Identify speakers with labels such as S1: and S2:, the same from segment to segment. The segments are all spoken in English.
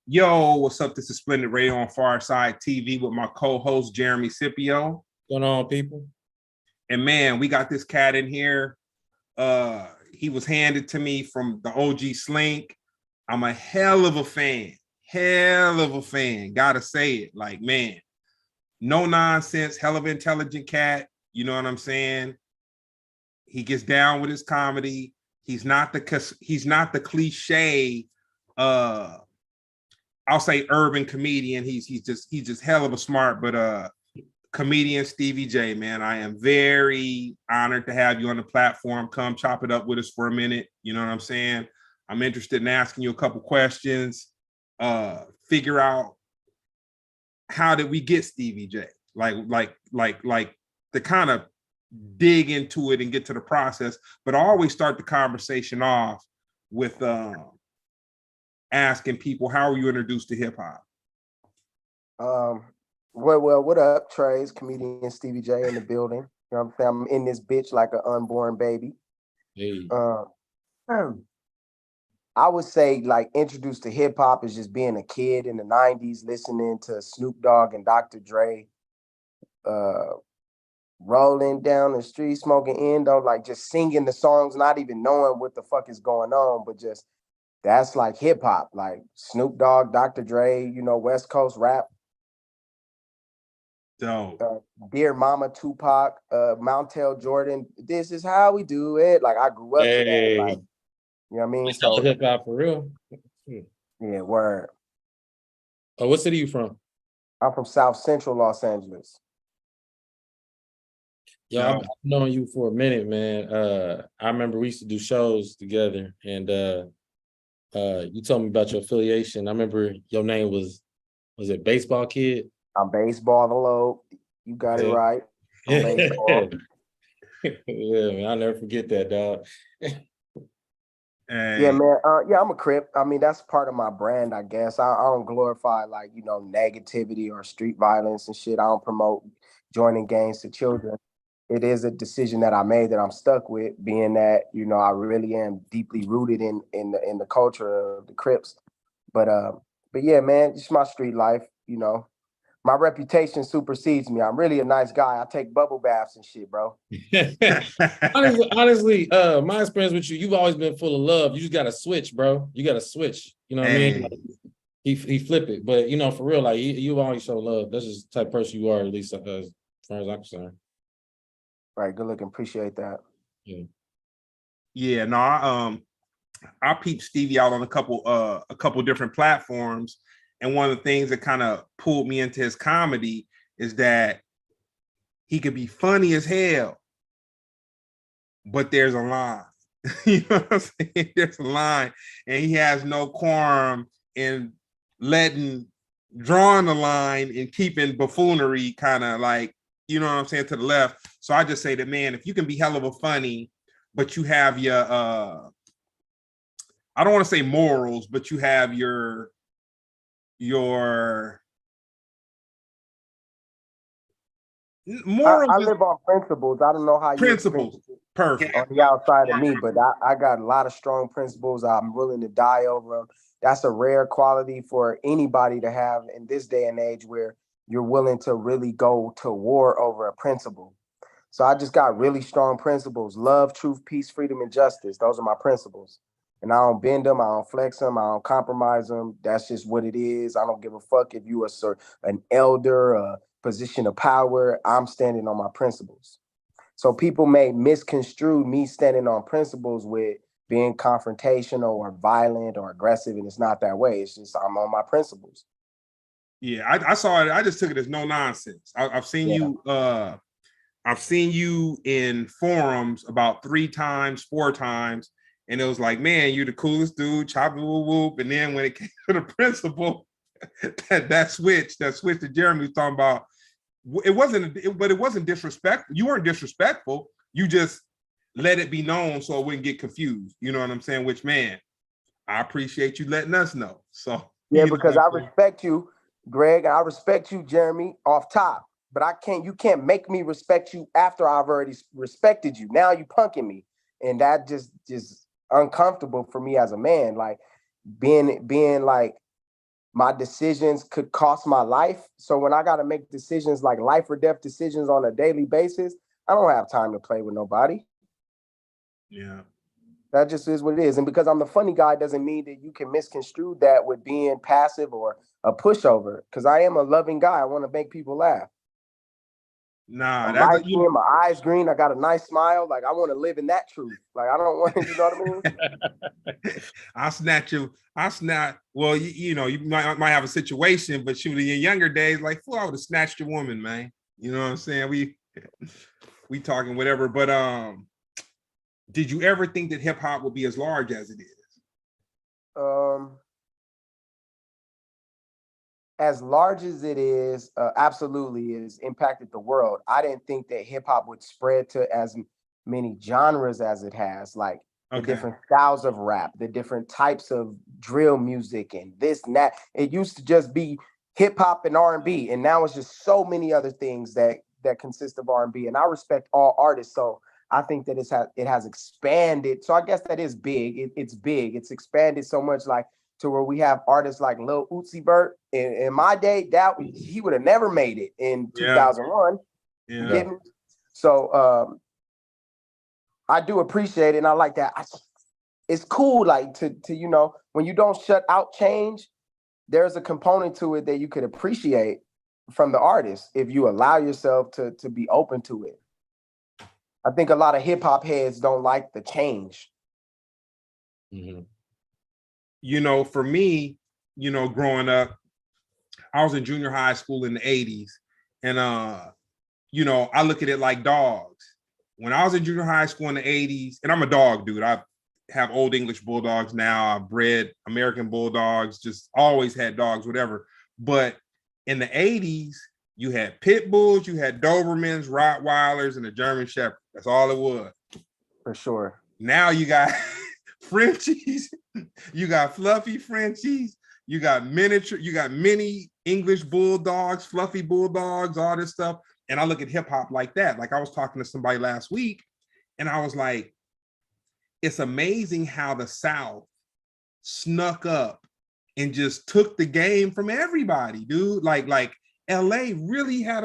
S1: Yo, what's up? This is Splendid Radio on PharcydeTv with my co-host Jeremy Scipio.
S2: What's going on, people?
S1: And man, we got this cat in here. He was handed to me from the OG Slink. I'm a hell of a fan. Gotta say it. Like, man, no nonsense, hell of an intelligent cat. You know what I'm saying? He gets down with his comedy. He's not the cliche I'll say urban comedian. He's just hell of a smart, but comedian Stevie J, man. I am very honored to have you on the platform. Come chop it up with us for a minute. You know what I'm saying? I'm interested in asking you a couple questions. Figure out how did we get Stevie J? Like to kind of dig into it and get to the process. But I always start the conversation off with asking people, how were you introduced to hip hop?
S3: Well, what up, Trey's comedian Stevie J in the building. You know what I'm saying? I'm in this bitch like an unborn baby.
S2: Hey.
S3: I would say like introduced to hip hop is just being a kid in the 90s, listening to Snoop Dogg and Dr. Dre, rolling down the street, smoking Endo, like just singing the songs, not even knowing what the fuck is going on, but just that's like hip hop, like Snoop Dogg, Dr. Dre, you know, West Coast rap. Dear Mama, Tupac, Mountel Jordan. This is how we do it. Like I grew up to that. Like, you know what I mean?
S2: So hip hop for real.
S3: Yeah, word.
S2: Oh, what city you from?
S3: I'm from South Central Los Angeles.
S2: Yo, I've known you for a minute, man. I remember we used to do shows together, and you told me about your affiliation. I remember your name was it Baseball Kid?
S3: I'm Baseball the Low. You got it right. I'm baseball.
S2: Yeah, man, I'll never forget that, dog.
S3: Yeah, man. Yeah, I'm a Crip. I mean, that's part of my brand, I guess. I don't glorify like, you know, negativity or street violence and shit. I don't promote joining gangs to children. It is a decision that I made that I'm stuck with, being that, you know, I really am deeply rooted in the culture of the Crips. But yeah, man, just my street life, you know. My reputation supersedes me. I'm really a nice guy. I take bubble baths and shit, bro.
S2: honestly, my experience with you, you've always been full of love. You just got to switch, bro. You got to switch. You know what I mean? Like, he flip it, but you know, for real, like you've always show love. That's just the type of person you are, at least as far as I'm concerned.
S3: Right, good looking. Appreciate that.
S1: Yeah. No, I peeped Stevie out on a couple different platforms. And one of the things that kind of pulled me into his comedy is that he could be funny as hell, but there's a line. You know what I'm saying? There's a line, and he has no qualm in drawing the line and keeping buffoonery kind of like, you know what I'm saying, to the left. So I just say that, man, if you can be hell of a funny, but you have your, I don't want to say morals, but you have your morals.
S3: I live on principles. I don't know how
S1: principles. Perfect.
S3: On the outside of me, but I got a lot of strong principles. I'm willing to die over them. That's a rare quality for anybody to have in this day and age where you're willing to really go to war over a principle. So I just got really strong principles: love, truth, peace, freedom, and justice. Those are my principles. And I don't bend them, I don't flex them, I don't compromise them. That's just what it is. I don't give a fuck if you are an elder, a position of power. I'm standing on my principles. So people may misconstrue me standing on principles with being confrontational or violent or aggressive, and it's not that way. It's just I'm on my principles.
S1: Yeah, I saw it. I just took it as no nonsense. I've seen you. I've seen you in forums about 3 times, 4 times. And it was like, man, you're the coolest dude, chop whoop whoop. And then when it came to the principle, that switch that Jeremy was talking about, it wasn't disrespectful. You weren't disrespectful. You just let it be known so it wouldn't get confused. You know what I'm saying? Which, man, I appreciate you letting us know. So
S3: yeah, because I respect you, Greg. I respect you, Jeremy, off top. But you can't make me respect you after I've already respected you. Now you punking me. And that just uncomfortable for me as a man, like being like my decisions could cost my life. So when I got to make decisions like life or death decisions on a daily basis, I don't have time to play with nobody.
S1: Yeah.
S3: That just is what it is. And because I'm the funny guy doesn't mean that you can misconstrue that with being passive or a pushover. Because I am a loving guy. I want to make people laugh.
S1: Nah,
S3: I'm
S1: that's
S3: light skinned, my eyes green. I got a nice smile. Like I want to live in that truth. Like I don't want to, you know what I mean?
S1: I'll snatch you. Well, you know, you might have a situation, but shoot, in your younger days, like, fool, I would have snatched your woman, man. You know what I'm saying? We talking whatever, but did you ever think that hip hop would be as large as it is?
S3: As large as it is, absolutely is impacted the world. I didn't think that hip hop would spread to as many genres as it has, like the different styles of rap, the different types of drill music and this and that. It used to just be hip hop and R&B, and now it's just so many other things that consist of R&B. And I respect all artists, so I think that it has expanded. So I guess that is big. It's big. It's expanded so much, like to where we have artists like Lil Uzi Vert. In my day, that he would have never made it in 2001.
S1: Yeah.
S3: You get me? So I do appreciate it, and I like that. It's cool, like to you know, when you don't shut out change, there's a component to it that you could appreciate from the artist if you allow yourself to be open to it. I think a lot of hip hop heads don't like the change.
S2: Mm-hmm.
S1: You know, for me, you know, growing up, I was in junior high school in the 80s. And, you know, I look at it like dogs. When I was in junior high school in the 80s, and I'm a dog dude, I have old English bulldogs now. I've bred American bulldogs, just always had dogs, whatever. But in the 80s, you had pit bulls, you had Dobermans, Rottweilers, and a German Shepherd. That's all it was.
S3: For sure.
S1: Now you got Frenchies, you got fluffy Frenchies, you got miniature, you got mini English bulldogs, fluffy bulldogs, all this stuff. And I look at hip hop like that. Like I was talking to somebody last week, and I was like, it's amazing how the South snuck up and just took the game from everybody, dude. Like LA really had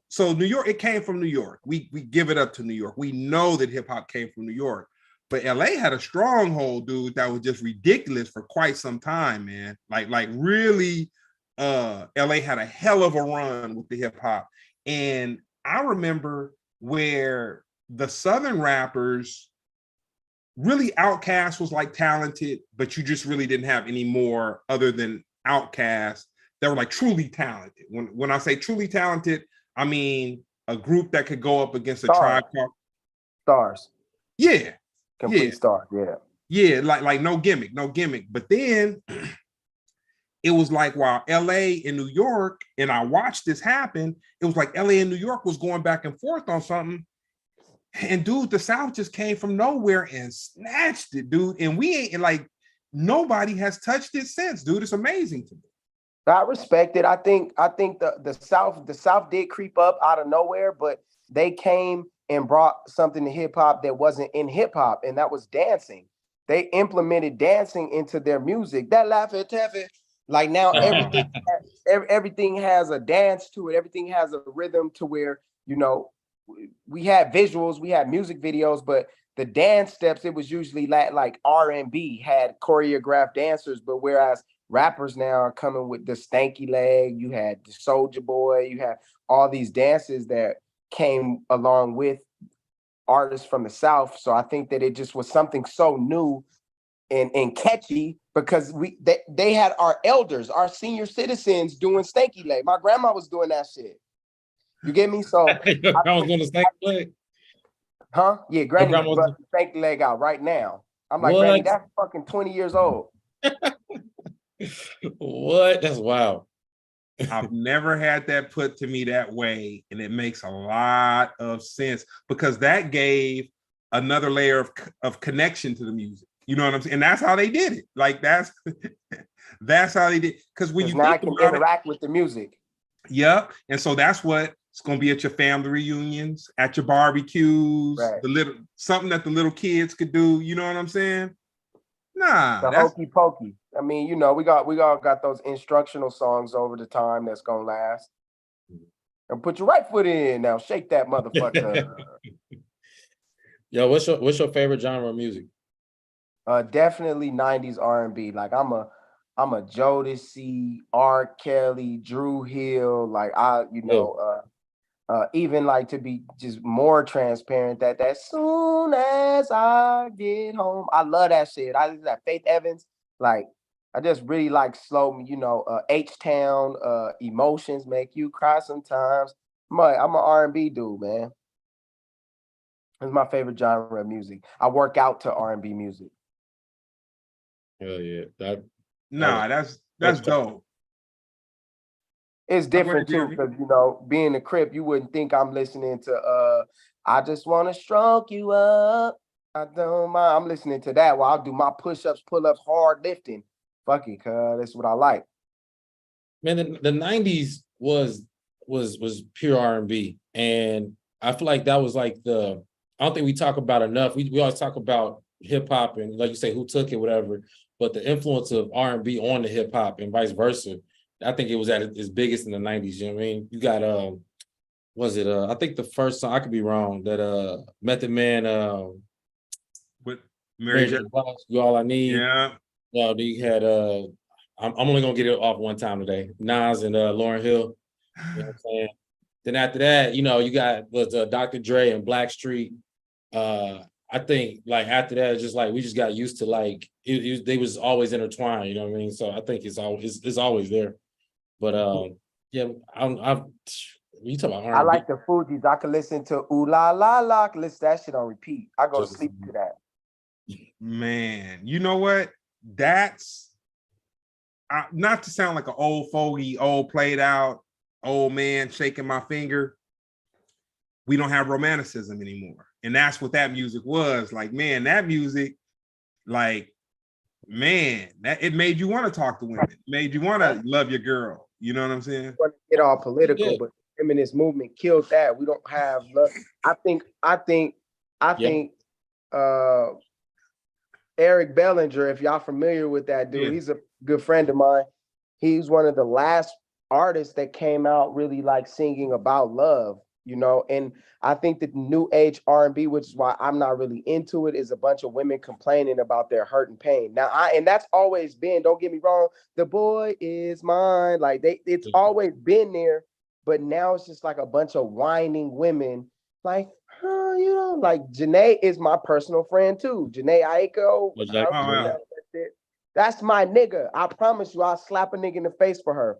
S1: so New York, it came from New York. We give it up to New York. We know that hip hop came from New York. But LA had a stronghold, dude, that was just ridiculous for quite some time, man. Like really, LA had a hell of a run with the hip hop. And I remember where the Southern rappers, really Outkast was like talented, but you just really didn't have any more other than Outkast that were like truly talented. When I say truly talented, I mean a group that could go up against a Tribe Called
S3: Stars.
S1: Yeah.
S3: Complete star,
S1: yeah, like no gimmick. But then it was like while LA and New York, and I watched this happen, it was like LA and New York was going back and forth on something. And dude, the South just came from nowhere and snatched it, dude. And we ain't like nobody has touched it since, dude. It's amazing to me.
S3: I respect it. I think the South did creep up out of nowhere, but they came and brought something to hip hop that wasn't in hip hop, and that was dancing. They implemented dancing into their music. That Laffy Taffy, like now everything has a dance to it. Everything has a rhythm to where, you know, we had visuals, we had music videos, but the dance steps, it was usually like R&B had choreographed dancers. But whereas rappers now are coming with the stanky leg, you had the Soulja Boy, you had all these dances that came along with artists from the South. So I think that it just was something so new and catchy, because they had our elders, our senior citizens doing stanky leg. My grandma was doing that shit. You get me? So
S2: I was going to stanky leg.
S3: Huh? Yeah, Granny was stanky leg out right now. I'm like, what? Granny, that's fucking 20 years old.
S2: What? That's wild.
S1: I've never had that put to me that way, and it makes a lot of sense because that gave another layer of connection to the music. You know what I'm saying? And that's how they did it. Like that's how they did. Because when you
S3: now I can interact with the music.
S1: Yeah, and so that's what it's gonna be at your family reunions, at your barbecues, right. Something that the little kids could do. You know what I'm saying? Nah,
S3: The
S1: that's
S3: hokey pokey. I mean, you know, we all got those instructional songs over the time that's gonna last. And put your right foot in now, shake that motherfucker.
S2: Yo, what's your favorite genre of music?
S3: Definitely 90s R&B. Like I'm a Jodeci, R. Kelly, Drew Hill. Like even like to be just more transparent that soon as I get home, I love that shit. I love that Faith Evans. Like I just really like slow, H-Town, Emotions Make You Cry Sometimes. I'm an R&B dude, man. It's my favorite genre of music. I work out to R&B music.
S2: Hell yeah.
S1: That's dope.
S3: It's different too, because being a Crip, you wouldn't think I'm listening to I just want to stroke you up. I don't mind. I'm listening to that while I'll do my push-ups, pull-ups, hard lifting. Fuck it, cuz that's what I like.
S2: Man, the 90s was pure R&B. And I feel like that was like I don't think we talk about enough. We always talk about hip hop and like you say, who took it, whatever. But the influence of R&B on the hip hop and vice versa, I think it was at its biggest in the 90s. You know what I mean? You got I think the first song, I could be wrong, that Method Man
S1: with Mary J.
S2: Blige, You All I Need.
S1: Yeah.
S2: Well, you had I'm only gonna get it off one time today. Nas and Lauryn Hill. You know what I'm saying? Then after that, you got Dr. Dre and Blackstreet. I think like after that, it's just like we just got used to like they was always intertwined. You know what I mean? So I think it's always there. But yeah, you talk about R&B.
S3: I like the Fugees. I could listen to Ooh La La La. I could listen to that shit on repeat. I go to sleep to that.
S1: Man, you know what? That's not to sound like an old fogey, old played out, old man shaking my finger. We don't have romanticism anymore. And that's what that music was. Like, man, that music, like, man, it made you want to talk to women. It made you want to love your girl. You know what I'm saying?
S3: Want to get all political, but the feminist movement killed that. We don't have love. I think Eric Bellinger, if y'all familiar with that dude, he's a good friend of mine. He's one of the last artists that came out really like singing about love, and I think that new age R&B, which is why I'm not really into it, is a bunch of women complaining about their hurt and pain. Now, and that's always been, don't get me wrong, the boy is mine. Like it's always been there, but now it's just like a bunch of whining women like, like Janae is my personal friend too. Janae Aiko. That's my nigga. I promise you, I'll slap a nigga in the face for her.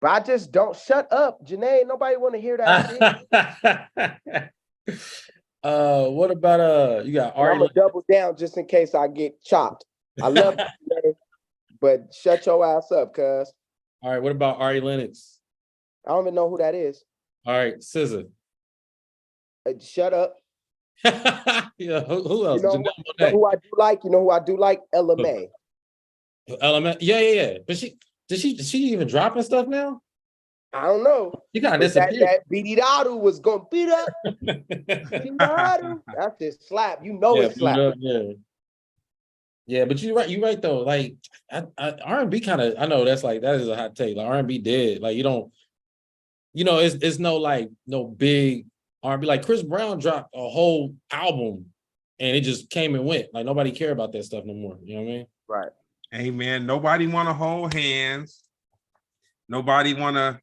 S3: But I just don't shut up, Janae. Nobody want to hear that shit.
S2: What about you got Ari?
S3: I'm gonna double down just in case I get chopped. I love you, Janae, but shut your ass up, cuz.
S2: All right, what about Ari Lennox?
S3: I don't even know who that is.
S2: All right, SZA.
S3: Shut up.
S2: Yeah, who else?
S3: You know who I do like? You know who I do like? Ella Mai.
S2: Ella Mai, yeah. But did she even dropping stuff now?
S3: I don't know.
S2: She kind of disappeared.
S3: That Beat Dadu was gonna beat up. That's just slap. It's slap.
S2: Yeah, but you're right though. Like R&B kind of, I know that is a hot take. Like R&B dead. Like you don't, it's no big R&B. Like Chris Brown dropped a whole album and it just came and went. Like nobody care about that stuff no more. You know what I mean?
S3: Right.
S1: Hey man, nobody want to hold hands. Nobody want to.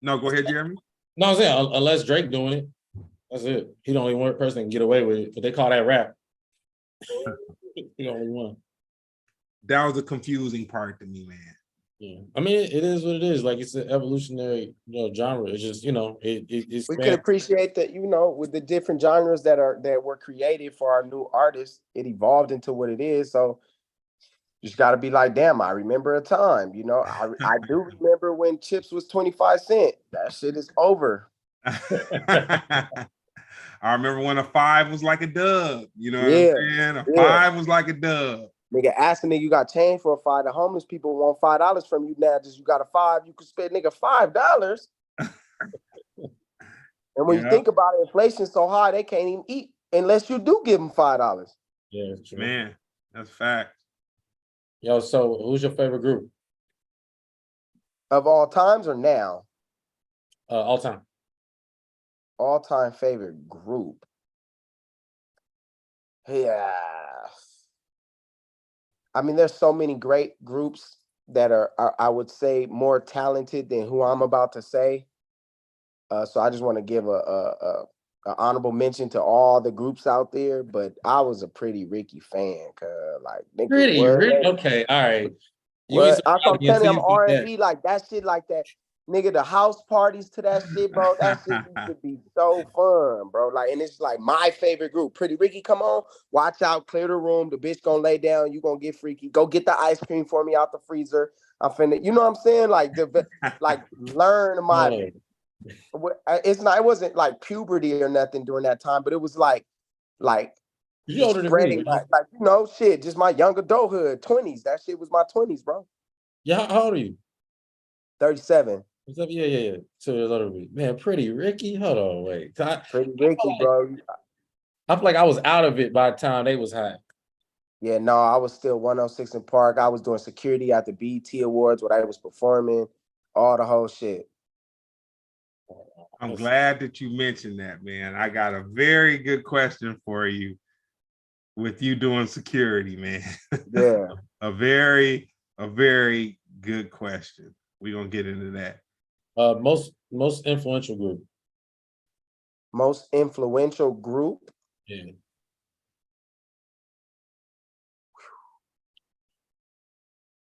S1: No, go ahead, Jeremy.
S2: No, I'm saying unless Drake doing it, that's it. He the only one person that can get away with it, but they call that rap. He the only one.
S1: That was a confusing part to me, man.
S2: Yeah, I mean it is what it is. Like it's an evolutionary, genre. It's just it's.
S3: We could appreciate that, with the different genres that were created for our new artists, it evolved into what it is. So you just got to be like, damn, I remember a time. I do remember when chips was 25 cents. That shit is over.
S1: I remember when a 5 was like a dub. You know what I'm saying? A 5 was like a dub.
S3: Nigga, asking nigga, you got change for a 5. The homeless people want $5 from you now. Just you got a 5, you could spend nigga $5. And when you think about it, inflation's so high they can't even eat unless you do give them $5.
S2: Yeah, true.
S1: Man. That's fact.
S2: Yo, so who's your favorite group?
S3: Of all times or now?
S2: All time.
S3: All-time favorite group. Yeah. I mean, there's so many great groups that are I would say, more talented than who I'm about to say. So I just want to give a honorable mention to all the groups out there. But I was a Pretty Ricky fan, cause like nigga,
S2: Pretty
S3: what?
S2: Ricky. Okay, all right. You ain't
S3: What? I'm
S2: surprised me
S3: telling you,
S2: until
S3: I'm
S2: you beat that.
S3: R&B like that shit, like that. Nigga, the house parties to that shit, bro. That shit used to be so fun, bro. Like, and it's like my favorite group. Pretty Ricky, come on, watch out, clear the room. The bitch gonna lay down. You gonna get freaky. Go get the ice cream for me out the freezer. I'm finna, you know what I'm saying? Like, like learn my. It's not. It wasn't like puberty or nothing during that time, but it was like
S2: You
S3: just
S2: older than me.
S3: spreading my, like, you know, shit. Just my young adulthood, 20s. That shit was my 20s, bro.
S2: Yeah, how old are you?
S3: 37.
S2: What's up? Yeah. 2 years older than me. Man, Pretty Ricky. Hold on, wait.
S3: Pretty Ricky, bro.
S2: I feel like I was out of it by the time they was hot.
S3: Yeah, no, I was still 106 in Park. I was doing security at the BET Awards when I was performing, all the whole shit.
S1: I'm glad that you mentioned that, man. I got a very good question for you with you doing security, man.
S3: Yeah.
S1: a very good question. We're gonna get into that.
S2: Most influential group.
S3: Most influential group.
S2: Yeah.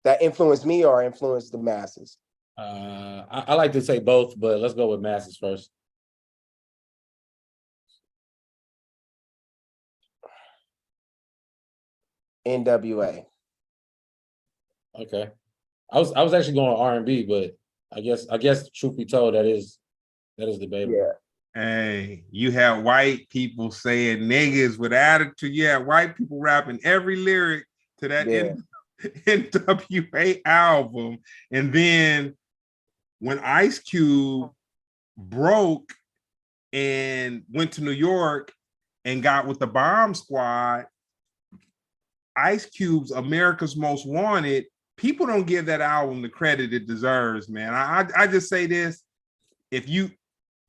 S3: That influenced me or influenced the masses?
S2: I like to say both, but let's go with masses first.
S3: NWA.
S2: Okay. I was actually going R&B, but I guess truth be told, that is debatable.
S3: Yeah.
S1: Hey, you have white people saying niggas with attitude. Yeah, white people rapping every lyric to that NWA album. And then when Ice Cube broke and went to New York and got with the Bomb Squad, Ice Cube's America's Most Wanted, people don't give that album the credit it deserves, man. I just say this: if you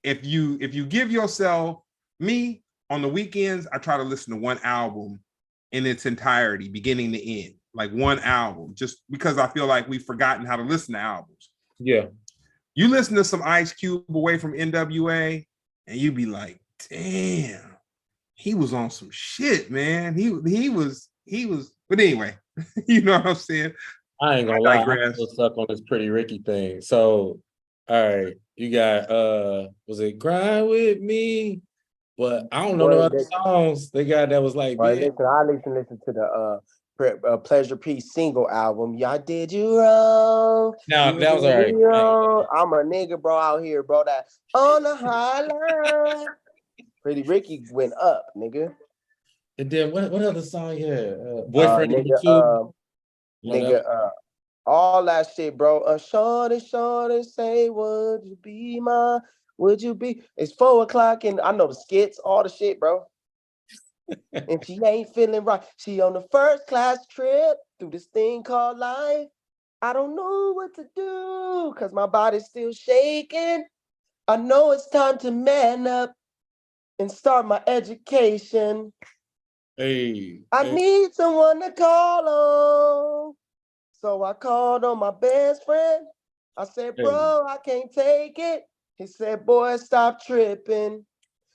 S1: give yourself, me, on the weekends, I try to listen to one album in its entirety, beginning to end, like one album, just because I feel like we've forgotten how to listen to albums.
S2: Yeah. You
S1: listen to some Ice Cube away from NWA, and you be like, damn, he was on some shit, man. He was, but anyway, you know what I'm saying?
S2: I ain't gonna lie, I'm still stuck on this Pretty Ricky thing. So, all right, you got was it Grind With Me? But I don't know no other songs they got that was like,
S3: well, listen, I listen to the Pleasure Peace single album. Y'all did you wrong.
S2: No, that was all right.
S3: Wrong. I'm a nigga, bro, out here, bro. That on the high line. Pretty Ricky went up, nigga.
S2: And then what other song here? Boyfriend
S3: nigga, all that shit, bro. Shorty, say, would you be mine? Would you be? It's 4 o'clock and I know the skits, all the shit, bro. And she ain't feeling right. She on the first class trip through this thing called life. I don't know what to do because my body's still shaking. I know it's time to man up and start my education. I need someone to call on. So I called on my best friend. I said, bro, I can't take it. He said, boy, stop tripping.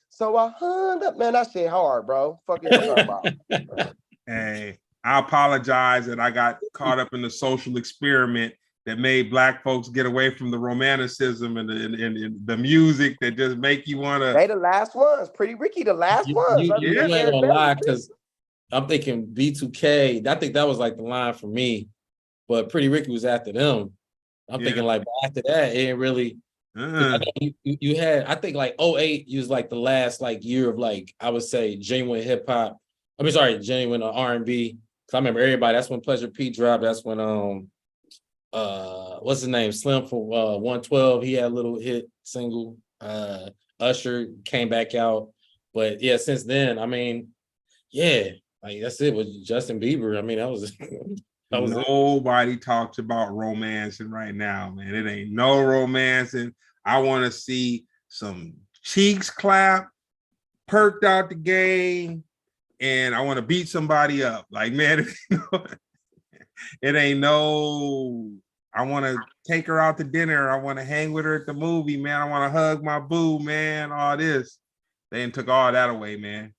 S3: So I hung up, man. That shit hard, bro. Fuck you talking about.
S1: Hey, I apologize that I got caught up in the social experiment that made Black folks get away from the romanticism and the music that just make you want to.
S3: They the last ones. Pretty Ricky, the last ones.
S2: You ain't gonna lie, because I'm thinking B2K. I think that was like the line for me, but Pretty Ricky was after them. I'm thinking like after that, it ain't really. You had, I think like 08 was like the last like year of like, I would say genuine hip hop. I mean, sorry, genuine R&B. Cause I remember everybody. That's when Pleasure P dropped. That's when what's his name? Slim for 112. He had a little hit single. Usher came back out, but yeah, since then, I mean, yeah, Like that's it with Justin Bieber. I mean, that was that was it.
S1: Nobody talks about romancing right now, man. It ain't no romancing. I want to see some cheeks clap, perked out the game, and I want to beat somebody up. Like, man, it ain't no. I want to take her out to dinner. I want to hang with her at the movie, man. I want to hug my boo, man. All this. They took all that away, man.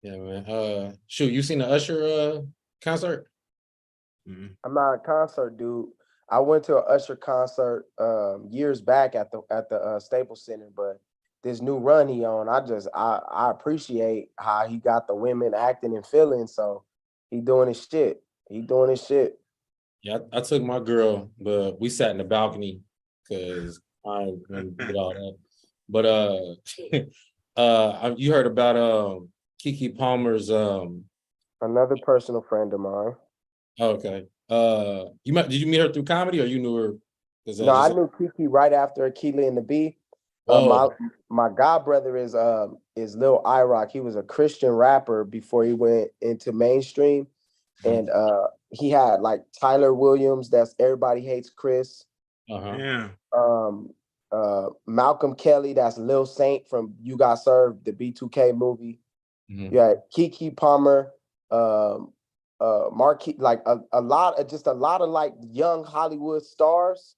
S2: Yeah, man. Shoot, you seen the Usher concert?
S1: Mm-hmm.
S3: I'm not a concert dude. I went to an Usher concert years back at the Staples Center, but this new run he on, I appreciate how he got the women acting and feeling. So he doing his shit.
S2: Yeah, I took my girl, but we sat in the balcony because I did all that. But you heard about Keke Palmer's
S3: another personal friend of mine.
S2: Okay. Did you meet her through comedy or you knew her?
S3: No, I knew Keke right after Akila and the Bee. My godbrother is Lil IROC. He was a Christian rapper before he went into mainstream. And he had like Tyler Williams, that's Everybody Hates Chris.
S1: Yeah.
S3: Malcolm Kelly, that's Lil Saint from You Got Served, the B2K movie. Yeah, Keke Palmer, Marquis, like a lot of like young Hollywood stars.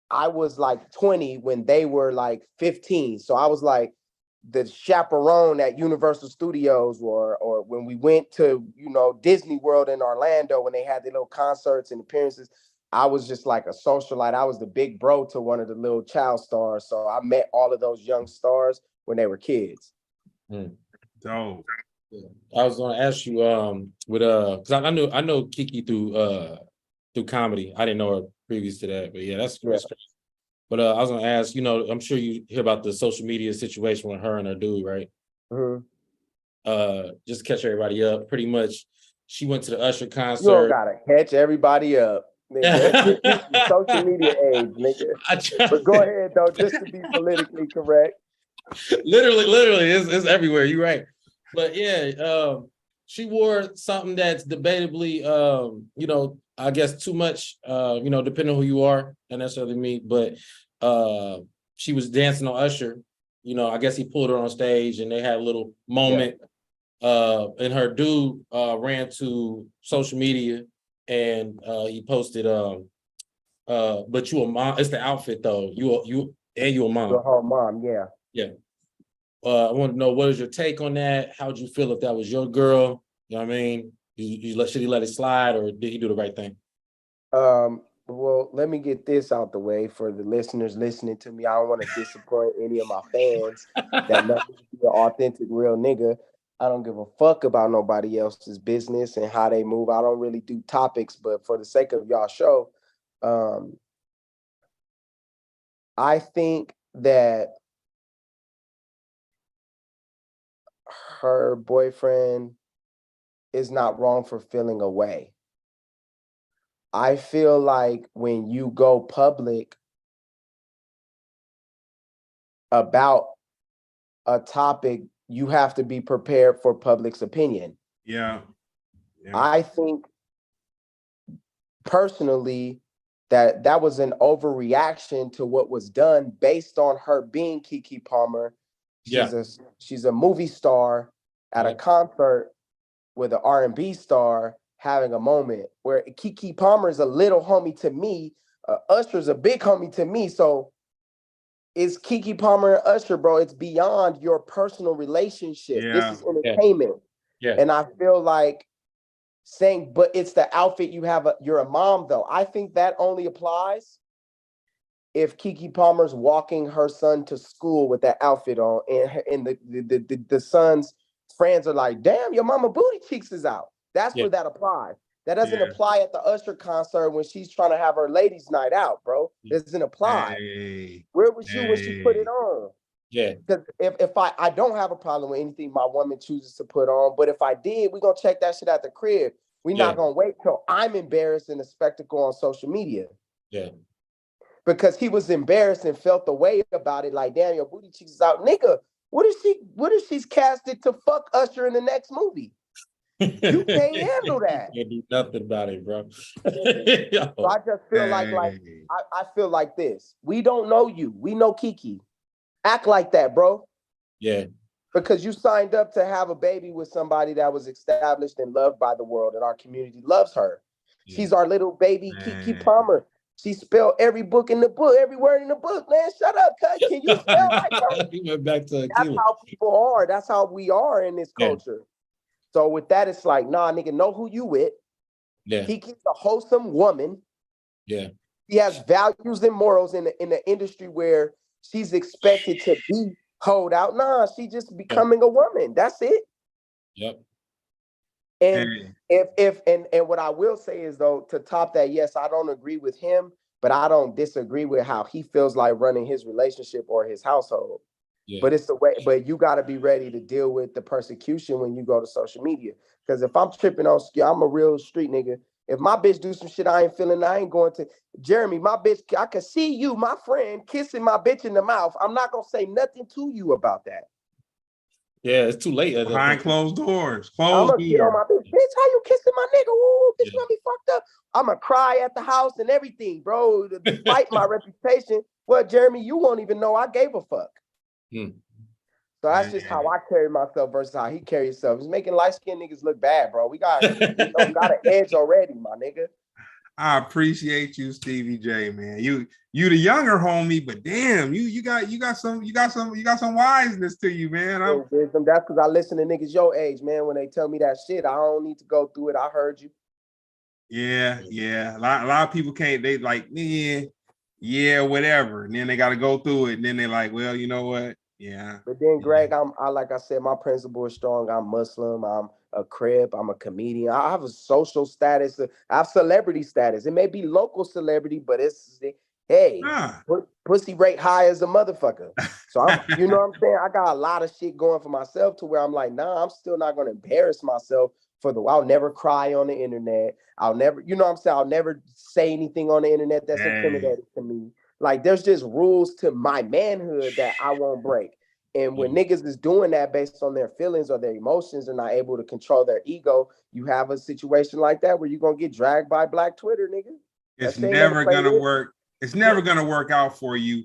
S3: I was like 20 when they were like 15. So I was like the chaperone at Universal Studios or when we went to, Disney World in Orlando when they had their little concerts and appearances. I was just like a socialite. I was the big bro to one of the little child stars. So I met all of those young stars when they were kids.
S1: Dope.
S2: I was gonna ask you because I know Keke through comedy. I didn't know her previous to that, but yeah, that's crazy. But I was gonna ask, I'm sure you hear about the social media situation with her and her dude, right? Just to catch everybody up, pretty much she went to the Usher concert.
S3: You don't gotta catch everybody up, nigga. Social media age, nigga. But go ahead though, just to be politically correct.
S2: Literally, it's everywhere. You're right. But yeah, she wore something that's debatably, I guess too much, depending on who you are, not necessarily me, but she was dancing on Usher. I guess he pulled her on stage and they had a little moment. And her dude ran to social media and he posted, but you a mom. It's the outfit though. You a mom.
S3: Your whole mom, yeah.
S2: Yeah. I want to know, what is your take on that? How would you feel if that was your girl? You know what I mean? Should he let it slide or did he do the right thing?
S3: Well, let me get this out the way for the listeners listening to me. I don't want to disappoint any of my fans that know me to be an authentic, real nigga. I don't give a fuck about nobody else's business and how they move. I don't really do topics, but for the sake of y'all show, I think that her boyfriend is not wrong for feeling away. I feel like when you go public about a topic, you have to be prepared for public's opinion.
S1: Yeah.
S3: I think personally that was an overreaction to what was done based on her being Keke Palmer. She's a movie star at a concert with an R&B star having a moment where Keke Palmer is a little homie to me. Usher's a big homie to me. So it's Keke Palmer and Usher, bro. It's beyond your personal relationship.
S1: Yeah.
S3: This is entertainment. Yeah. And I feel like saying, but it's the outfit you have. You're a mom, though. I think that only applies if Keke Palmer's walking her son to school with that outfit on, and the son's friends are like, "Damn, your mama booty cheeks is out." That's where that applies. That doesn't apply at the Usher concert when she's trying to have her ladies' night out, bro. It doesn't apply. Where was you when she put it on?
S2: Yeah.
S3: Because if I don't have a problem with anything my woman chooses to put on, but if I did, we're gonna check that shit at the crib. We're not gonna wait till I'm embarrassed in a spectacle on social media.
S2: Yeah.
S3: Because he was embarrassed and felt the way about it, like, damn, your booty cheeks is out. Nigga, What if she's casted to fuck Usher in the next movie? You can't handle that.
S2: You can't do nothing about it, bro.
S3: So I just feel like I feel like this. We don't know you. We know Kiki. Act like that, bro.
S2: Yeah.
S3: Because you signed up to have a baby with somebody that was established and loved by the world, and our community loves her. Yeah. She's our little baby Kiki Palmer. She spelled every book in the book, every word in the book. Man, shut up, cuz. Can you spell like her?
S2: He went back to
S3: That's how people are. That's how we are in this culture. So with that, it's like, nah, nigga, know who you with.
S2: Yeah.
S3: Kiki's a wholesome woman.
S2: Yeah.
S3: She has values and morals in the industry where she's expected to be hold out. Nah, she just becoming a woman. That's it.
S2: Yep.
S3: And if what I will say is, though, to top that, yes, I don't agree with him, but I don't disagree with how he feels like running his relationship or his household. Yeah. But it's the way, but you got to be ready to deal with the persecution when you go to social media. Because if I'm tripping on, I'm a real street nigga. If my bitch do some shit I ain't feeling, I ain't going to. Jeremy, my bitch, I can see you, my friend, kissing my bitch in the mouth. I'm not going to say nothing to you about that.
S2: Yeah, it's too late.
S1: Behind closed doors.
S3: I'm going to get on my bitch. Bitch, how you kissing my nigga? Ooh, bitch, you got me fucked up. I'm going to cry at the house and everything, bro. Despite my reputation. Well, Jeremy, you won't even know I gave a fuck. So that's just how I carry myself versus how he carries himself. He's making light-skinned niggas look bad, bro. We got an edge already, my nigga.
S1: I appreciate you, Stevie J, man. You the younger homie, but damn, you got some wiseness to you, man.
S3: Wisdom. That's because I listen to niggas your age, man. When they tell me that shit, I don't need to go through it. I heard you.
S1: Yeah. A lot of people can't. They like, yeah, whatever, and then they got to go through it, and then they're like, well, you know what? Yeah.
S3: But then, Greg, I like I said, my principle is strong. I'm Muslim. I'm a Crip. I'm a comedian. I have a social status. I have celebrity status. It may be local celebrity, but it's pussy rate high as a motherfucker. So I'm, you know what I'm saying? I got a lot of shit going for myself to where I'm like, nah, I'm still not going to embarrass myself I'll never cry on the internet. I'll never, you know what I'm saying? I'll never say anything on the internet that's intimidating to me. Like, there's just rules to my manhood that I won't break. And when niggas is doing that based on their feelings or their emotions and not able to control their ego, you have a situation like that where you're going to get dragged by Black Twitter, nigga.
S1: It's never going to work. It's never going to work out for you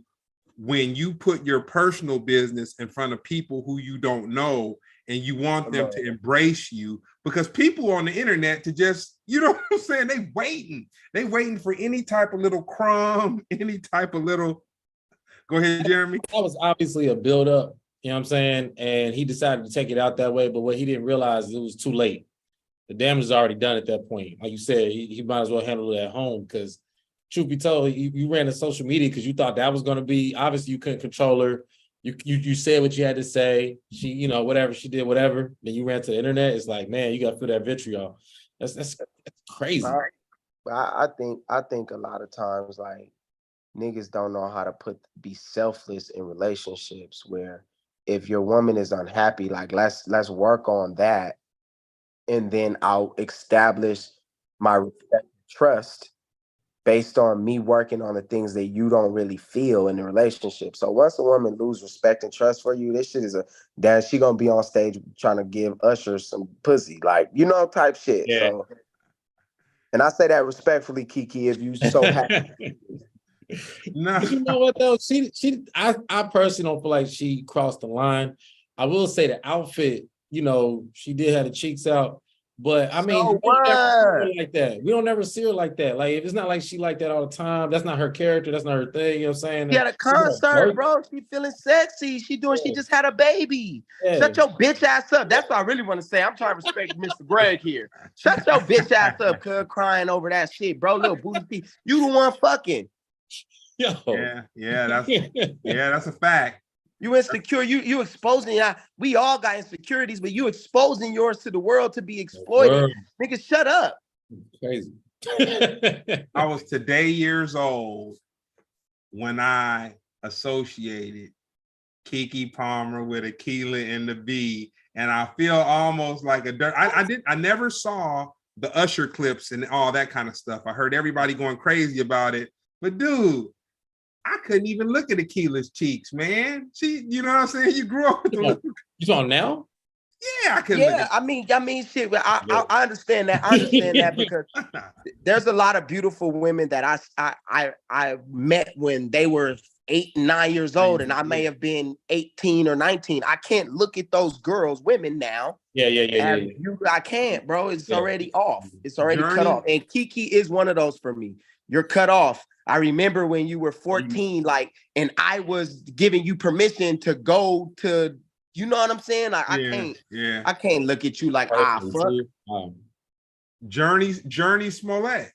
S1: when you put your personal business in front of people who you don't know and you want them to embrace you, because people on the internet to just, you know what I'm saying? They waiting for any type of little crumb, any type of little, go ahead, Jeremy.
S2: That was obviously a buildup, you know what I'm saying? And he decided to take it out that way, but what he didn't realize, it was too late. The damage is already done at that point. Like you said, he might as well handle it at home, because truth be told, you ran to social media because you thought that was going to be, obviously you couldn't control her. You said what you had to say. She, you know, whatever she did, whatever. Then you ran to the internet. It's like, man, you got to feel that vitriol. That's crazy.
S3: I think a lot of times, like, niggas don't know how to be selfless in relationships, where if your woman is unhappy, like, let's work on that, and then I'll establish my respect and trust based on me working on the things that you don't really feel in the relationship. So once a woman lose respect and trust for you, this shit is she gonna be on stage trying to give Usher some pussy, like, you know, type shit. Yeah. So, and I say that respectfully, Kiki, if you so happy.
S2: No. You know what though? I personally don't feel like she crossed the line. I will say the outfit, you know, she did have the cheeks out. But I mean, we don't never see her like that. We don't never see her like that. Like, if it's not like she like that all the time, that's not her character. That's not her thing. You know what I'm saying?
S3: She had a concert, bro. She feeling sexy. She just had a baby. Yeah. Shut your bitch ass up. That's what I really want to say. I'm trying to respect Mr. Greg here. Shut your bitch ass up, cuz, crying over that shit, bro. Little booty. You the one fucking.
S1: Yo. Yeah, that's a fact.
S3: You insecure, you exposing. We all got insecurities, but you exposing yours to the world to be exploited. Nigga, shut up.
S2: Crazy.
S1: I was today years old when I associated Keke Palmer with Aquila and the B, and I feel almost like I never saw the Usher clips and all that kind of stuff. I heard everybody going crazy about it, but dude, I couldn't even look at Akila's cheeks, man. She, you know what I'm saying? You grew up with the
S2: You on now?
S1: Yeah, I couldn't look at
S3: I mean, shit. I understand that. I understand that because there's a lot of beautiful women that I met when they were 8, 9 years old, and I may have been 18 or 19. I can't look at those girls, women now.
S2: Yeah.
S3: I can't, bro. It's already off. It's already cut off. And Kiki is one of those for me. You're cut off. I remember when you were 14, like, and I was giving you permission to go to, you know what I'm saying? Like, I can't look at you like, fuck.
S1: Journey Smollett.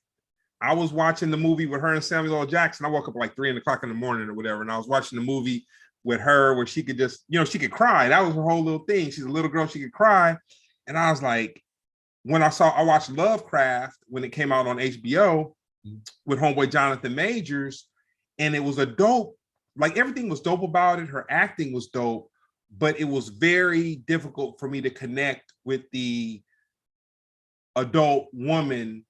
S1: I was watching the movie with her and Samuel L. Jackson. I woke up like 3 o'clock in the morning or whatever, and I was watching the movie with her where she could just, you know, she could cry. That was her whole little thing. She's a little girl, she could cry. And I was like, when I watched Lovecraft when it came out on HBO with homeboy Jonathan Majors, and it was a dope, like everything was dope about it. Her acting was dope, but it was very difficult for me to connect with the adult woman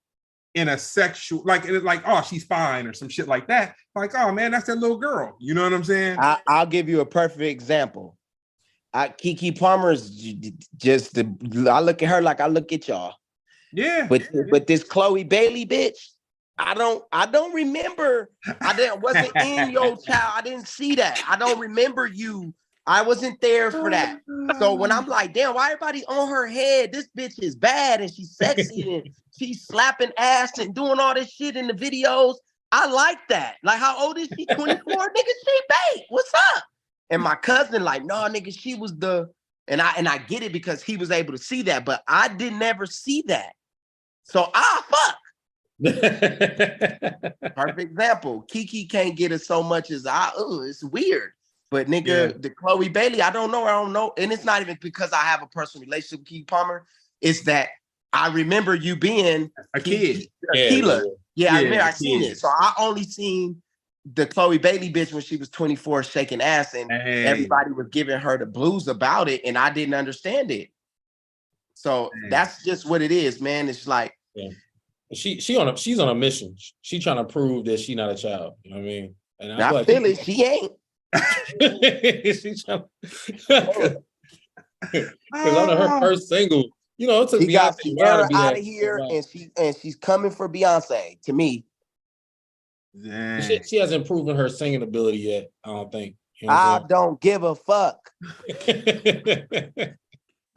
S1: in a sexual, like oh, she's fine or some shit like that. Like, oh man, that's that little girl. You know what I'm saying?
S3: I'll give you a perfect example. Keke Palmer's just I look at her like I look at y'all.
S1: Yeah.
S3: But this Chloe Bailey bitch, I don't remember. Wasn't in your child. I didn't see that. I don't remember you. I wasn't there for that. So when I'm like, damn, why everybody on her head? This bitch is bad and she's sexy and she's slapping ass and doing all this shit in the videos. I like that. Like, how old is she? 24? Nigga, she bait. What's up? And my cousin like, no, nigga, she was and I get it because he was able to see that, but I didn't ever see that. So fuck. Perfect example. Kiki can't get it so much as it's weird. But nigga, the Chloe Bailey, I don't know. And it's not even because I have a personal relationship with Keke Palmer. It's that I remember you being
S1: a kid.
S3: Akila. I remember I seen it. So I only seen the Chloe Bailey bitch when she was 24 shaking ass, and everybody was giving her the blues about it, and I didn't understand it. So that's just what it is, man. It's like
S2: she's on a mission. She trying to prove that she's not a child. You know what I mean? And
S3: I feel it. She ain't.
S2: She's trying because on her first single, you know, it took Beyonce
S3: out of here, and she's coming for Beyonce. To me,
S2: she hasn't proven her singing ability yet. I don't think.
S3: You know I don't give a fuck.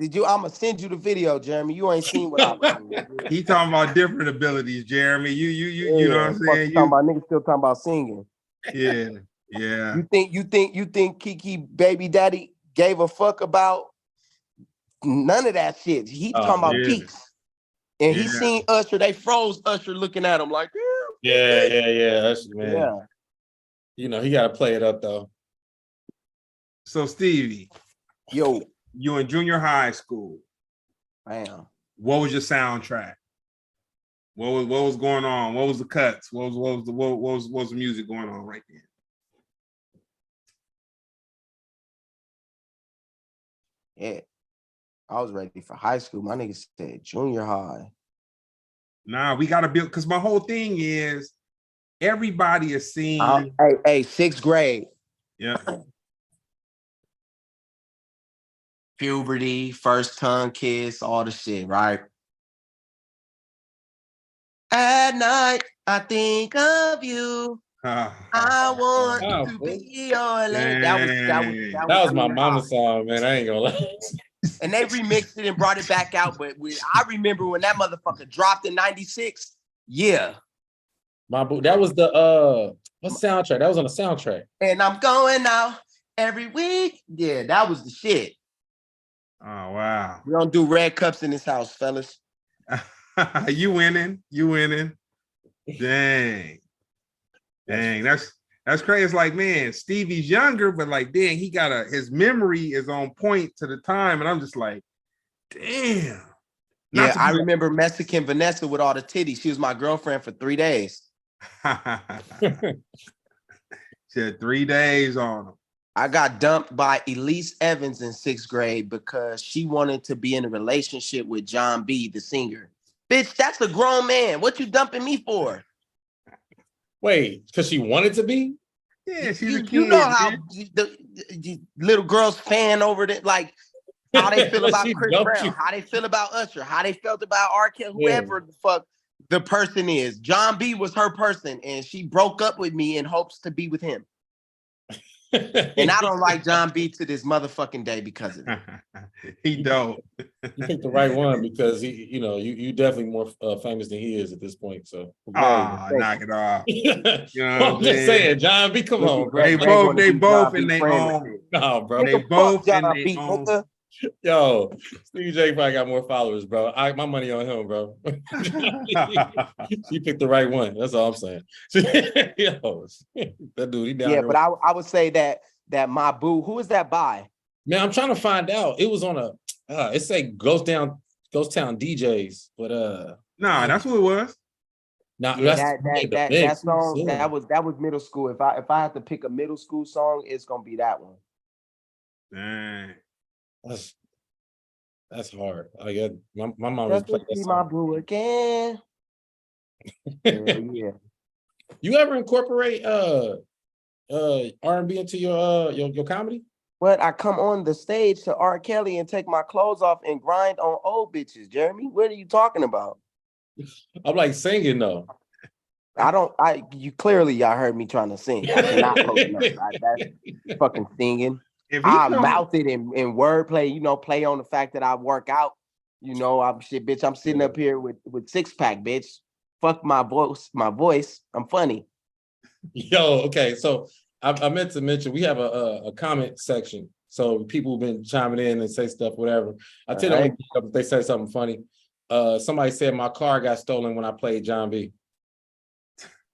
S3: I'ma send you the video, Jeremy. You ain't seen what I'm doing.
S1: He talking about different abilities, Jeremy. You know what I'm saying?
S3: Niggas still talking about singing.
S1: Yeah.
S3: You think Kiki baby daddy gave a fuck about none of that shit? He talking about peaks. And he seen Usher. They froze Usher looking at him like,
S2: yeah. Usher, man. Yeah. You know, he gotta play it up though.
S1: So Stevie,
S3: yo,
S1: you in junior high school.
S3: Damn.
S1: What was your soundtrack? What was going on? What was the cuts? What was the music going on right then?
S3: Yeah, I was ready for high school. My nigga said junior high.
S1: Nah, we gotta build, because my whole thing is everybody is seeing.
S3: Hey, 6th grade.
S1: Yeah.
S3: Puberty, first tongue kiss, all the shit, right? At night, I think of you. I want to be your lady. That
S2: was my mama's song, man. I ain't gonna lie.
S3: And they remixed it and brought it back out. But I remember when that motherfucker dropped in '96. Yeah.
S2: That was the what soundtrack? That was on the soundtrack.
S3: And I'm going out every week. Yeah, that was the shit.
S1: Oh wow.
S3: We don't do red cups in this house, fellas.
S1: You winning. Dang, that's crazy. It's like, man, Stevie's younger, but like, dang, his memory is on point to the time, and I'm just like, damn.
S3: I remember Mexican Vanessa with all the titties. She was my girlfriend for 3 days.
S1: She had 3 days on them.
S3: I got dumped by Elise Evans in 6th grade because she wanted to be in a relationship with John B, the singer. Bitch, that's a grown man. What you dumping me for?
S2: Wait, because she wanted to be?
S1: Yeah, she's a kid.
S3: You know how the little girls fan over it, like how they feel about Chris Brown, how they feel about Usher, how they felt about R. Kelly, whoever the fuck the person is. John B was her person, and she broke up with me in hopes to be with him. And I don't like John B to this motherfucking day because of it.
S1: He don't.
S2: You picked the right one because he, you know, you definitely more famous than he is at this point. So
S1: knock it off. You know
S2: I'm just saying, John B, come on, bro.
S1: They both in their own.
S2: No, bro.
S1: They both in their own.
S2: Yo, Stevie J probably got more followers, bro. My money on him, bro. She picked the right one. That's all I'm saying. Yo, that dude, he down.
S3: Yeah, but I would say that my boo, who is that by?
S2: Man, I'm trying to find out. It was on a it say Ghost Town DJs, but
S1: nah, that's what it was.
S3: Nah, yeah, that song that was middle school. If I had to pick a middle school song, it's gonna be that one.
S1: Dang.
S2: That's hard. I got my mom
S3: was playing that song. My boo again. Yeah.
S2: You ever incorporate R&B into your comedy?
S3: What? I come on the stage to R. Kelly and take my clothes off and grind on old bitches, Jeremy. What are you talking about?
S2: I'm like singing though.
S3: You clearly y'all heard me trying to sing. I cannot post nothing. That's fucking singing. I mouth it in wordplay, you know, play on the fact that I work out. You know, I'm sitting up here with six pack, bitch. Fuck my voice. I'm funny.
S2: Yo, okay. So I meant to mention we have a comment section. So people have been chiming in and say stuff, whatever. I tell them if they say something funny. Somebody said my car got stolen when I played John B.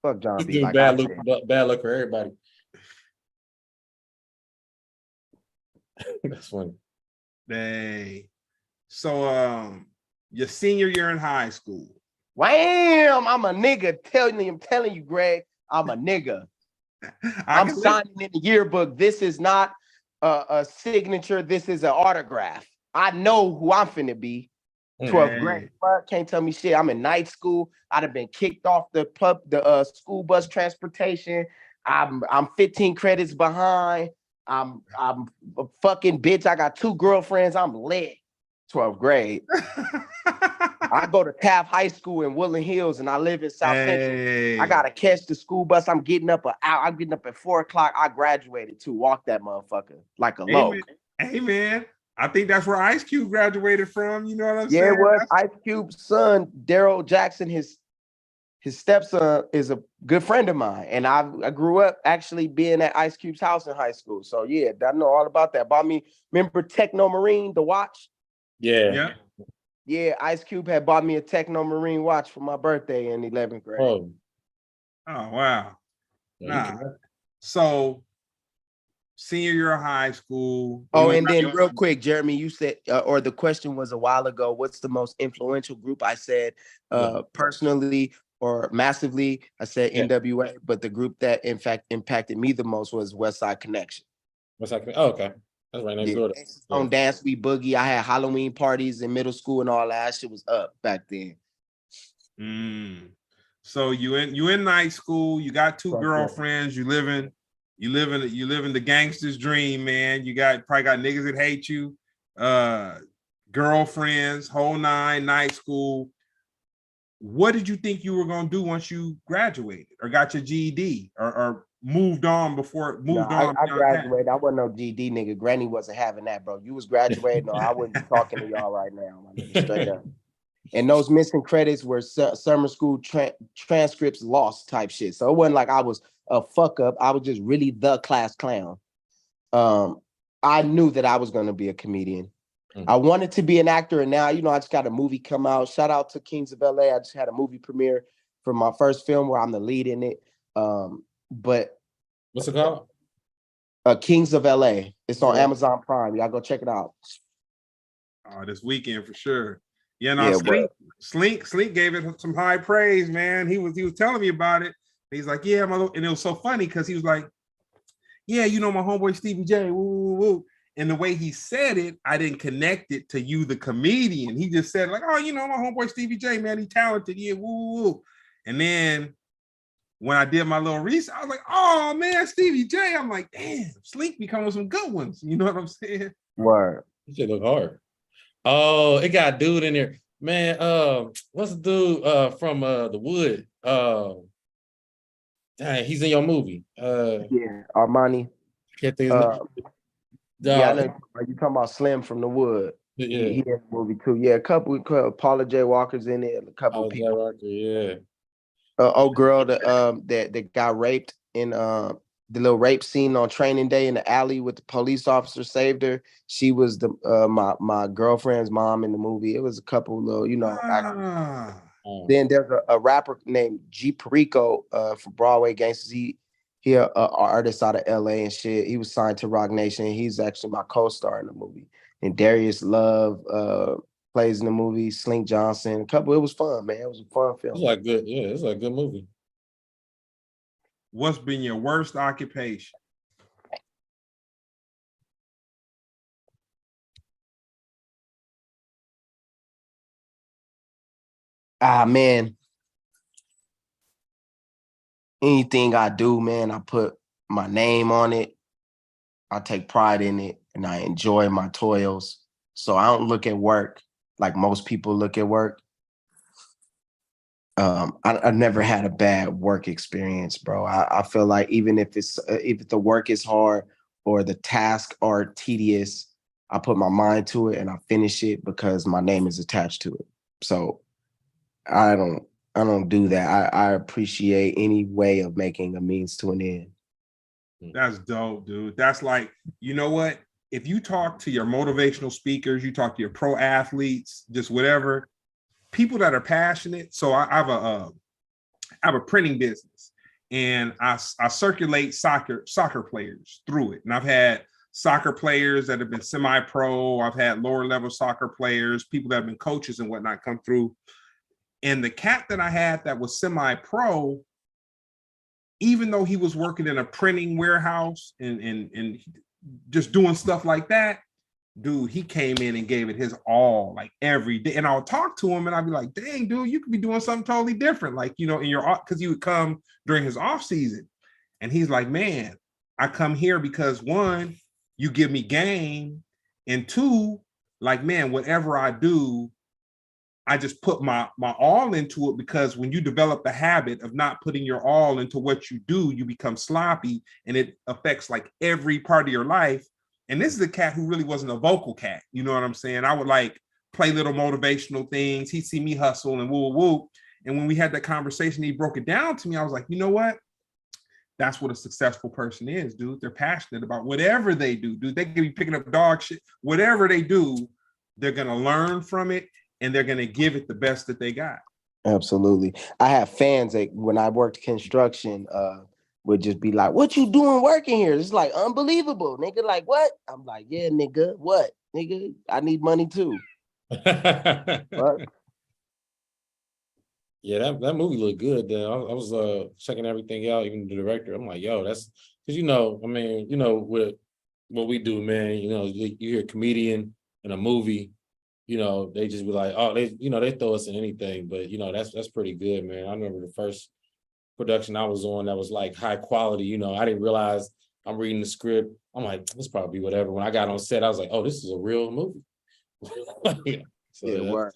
S3: Fuck John B. Like
S2: bad look for everybody. That's funny.
S1: Dang. So your senior year in high school.
S3: Wham! I'm a nigga. I'm telling you, Greg, I'm a nigga. I'm signing in the yearbook. This is not a signature. This is an autograph. I know who I'm finna be. 12th grade. Can't tell me shit. I'm in night school. I'd have been kicked off the school bus transportation. I'm 15 credits behind. I'm a fucking bitch. I got 2 girlfriends. I'm lit. 12th grade. I go to Taft High School in Woodland Hills, and I live in South Central. I gotta catch the school bus. I'm getting up I'm getting up at 4 o'clock. I graduated to walk that motherfucker like a loc.
S1: Hey man, I think that's where Ice Cube graduated from. You know what I'm saying?
S3: Yeah, it was Ice Cube's son, Daryl Jackson. His stepson is a good friend of mine, and I grew up actually being at Ice Cube's house in high school. So yeah, I know all about that. Bought me, remember Techno Marine, the watch?
S2: Yeah.
S3: Yeah, Ice Cube had bought me a Techno Marine watch for my birthday in 11th grade.
S1: Oh wow. So senior year of high school.
S3: Oh, and then real quick, Jeremy, you said, or the question was a while ago, what's the most influential group? I said personally or massively, I said NWA, but the group that in fact impacted me the most was West Side Connection.
S2: West Side Connection. Oh, okay. That's right next door.
S3: On Dance We Boogie. I had Halloween parties in middle school and all that. Shit was up back then.
S1: So you in night school, you got 2 girlfriends, you living the gangster's dream, man. You probably got niggas that hate you, girlfriends, whole nine, night school. What did you think you were gonna do once you graduated or got your GED or moved on on?
S3: I graduated. I wasn't no GD nigga. Granny wasn't having that, bro. You was graduating, or I wouldn't be talking to y'all right now, my nigga, straight up. And those missing credits were summer school transcripts lost type shit. So it wasn't like I was a fuck up. I was just really the class clown. I knew that I was going to be a comedian. I wanted to be an actor, and now, you know, I just got a movie come out. Shout out to Kings of LA. I just had a movie premiere for my first film where I'm the lead in it. But
S2: what's it called?
S3: Kings of LA. It's on Amazon Prime. Y'all go check it out.
S1: This weekend for sure. Yeah, no, Slink gave it some high praise, man. He was telling me about it. He's like, yeah, and it was so funny because he was like, yeah, you know, my homeboy Stevie J, woo, woo, woo. And the way he said it, I didn't connect it to you, the comedian. He just said like, oh, you know, my homeboy Stevie J, man, he talented, yeah, woo, woo, woo. And then when I did my little research, I was like, oh man, Stevie J. I'm like, damn, Slink be coming with some good ones. You know what I'm saying?
S3: Word.
S2: It should look hard. Oh, it got a dude in there. Man, what's the dude from the Wood? Dang, he's in your movie.
S3: Yeah, Armani.
S2: Can't think of his name.
S3: Yeah, I know. Are you talking about Slim from the Wood?
S2: Yeah.
S3: He had a movie too. Yeah, a couple. Paula J. Walker's in it. A couple people.
S2: Rocker, yeah.
S3: Girl that got raped in the little rape scene on Training Day in the alley with the police officer saved her. She was the my girlfriend's mom in the movie. It was a couple little, Then there's a rapper named G Perico for Broadway Gangsters. He a artist out of LA and shit. He was signed to Rock Nation. He's actually my co-star in the movie. And Darius Love plays in the movie. Slink Johnson. A couple. It was fun, man. It was a fun film.
S2: It's like good. Yeah, it's like a good movie.
S1: What's been your worst occupation?
S3: Man. Anything I do, man, I put my name on it. I take pride in it, and I enjoy my toils. So I don't look at work like most people look at work. I never had a bad work experience, bro. I feel like even if the work is hard or the tasks are tedious, I put my mind to it and I finish it because my name is attached to it. So I don't do that. I appreciate any way of making a means to an end.
S1: That's dope, dude. That's like, you know what? If you talk to your motivational speakers, you talk to your pro athletes, just whatever, people that are passionate. So I have a printing business, and I circulate soccer players through it. And I've had soccer players that have been semi-pro. I've had lower level soccer players, people that have been coaches and whatnot come through. And the cat that I had that was semi-pro, even though he was working in a printing warehouse and just doing stuff like that, dude, he came in and gave it his all, like every day. And I'll talk to him and I'll be like, dang, dude, you could be doing something totally different. Like, in your, because he would come during his off season. And he's like, man, I come here because one, you give me game. And two, like, man, whatever I do, I just put my all into it, because when you develop the habit of not putting your all into what you do, you become sloppy and it affects like every part of your life. And this is a cat who really wasn't a vocal cat. You know what I'm saying? I would like play little motivational things. He'd see me hustle and woo woo. And when we had that conversation, he broke it down to me. I was like, you know what? That's what a successful person is, dude. They're passionate about whatever they do, dude. They could be picking up dog shit. Whatever they do, they're going to learn from it. And they're going to give it the best that they got.
S3: Absolutely. I have fans that when I worked construction, would just be like, what you doing working here? It's like unbelievable, nigga. Like, what? I'm like, yeah, nigga, what? Nigga, I need money too. What?
S2: Yeah, that movie looked good. I was checking everything out, even the director. I'm like, yo, that's because with what we do, man, you hear a comedian in a movie, they just be like, oh, they throw us in anything, but that's pretty good, man. I remember the first production I was on that was like high quality. I didn't realize I'm reading the script. I'm like, this probably whatever. When I got on set, I was like, oh, this is a real movie. So
S3: yeah, work.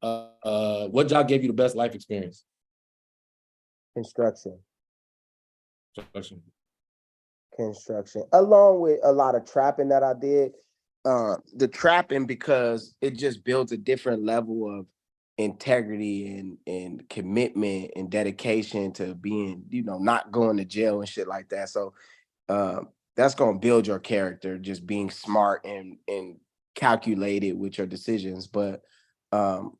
S2: What job gave you the best life experience?
S3: Construction. Along with a lot of trapping that I did. The trapping, because it just builds a different level of integrity and commitment and dedication to being, not going to jail and shit like that. So that's going to build your character, just being smart and calculated with your decisions. But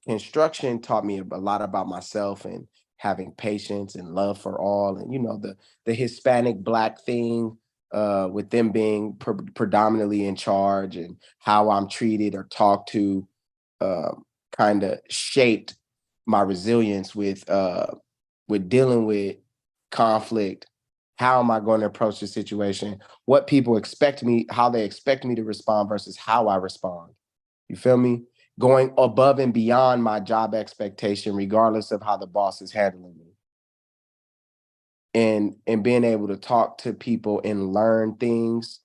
S3: construction taught me a lot about myself and having patience and love for all. And, the Hispanic Black thing, with them being predominantly in charge and how I'm treated or talked to, kind of shaped my resilience with dealing with conflict. How am I going to approach the situation? What people expect me, how they expect me to respond versus how I respond. You feel me? Going above and beyond my job expectation, regardless of how the boss is handling me. and being able to talk to people and learn things.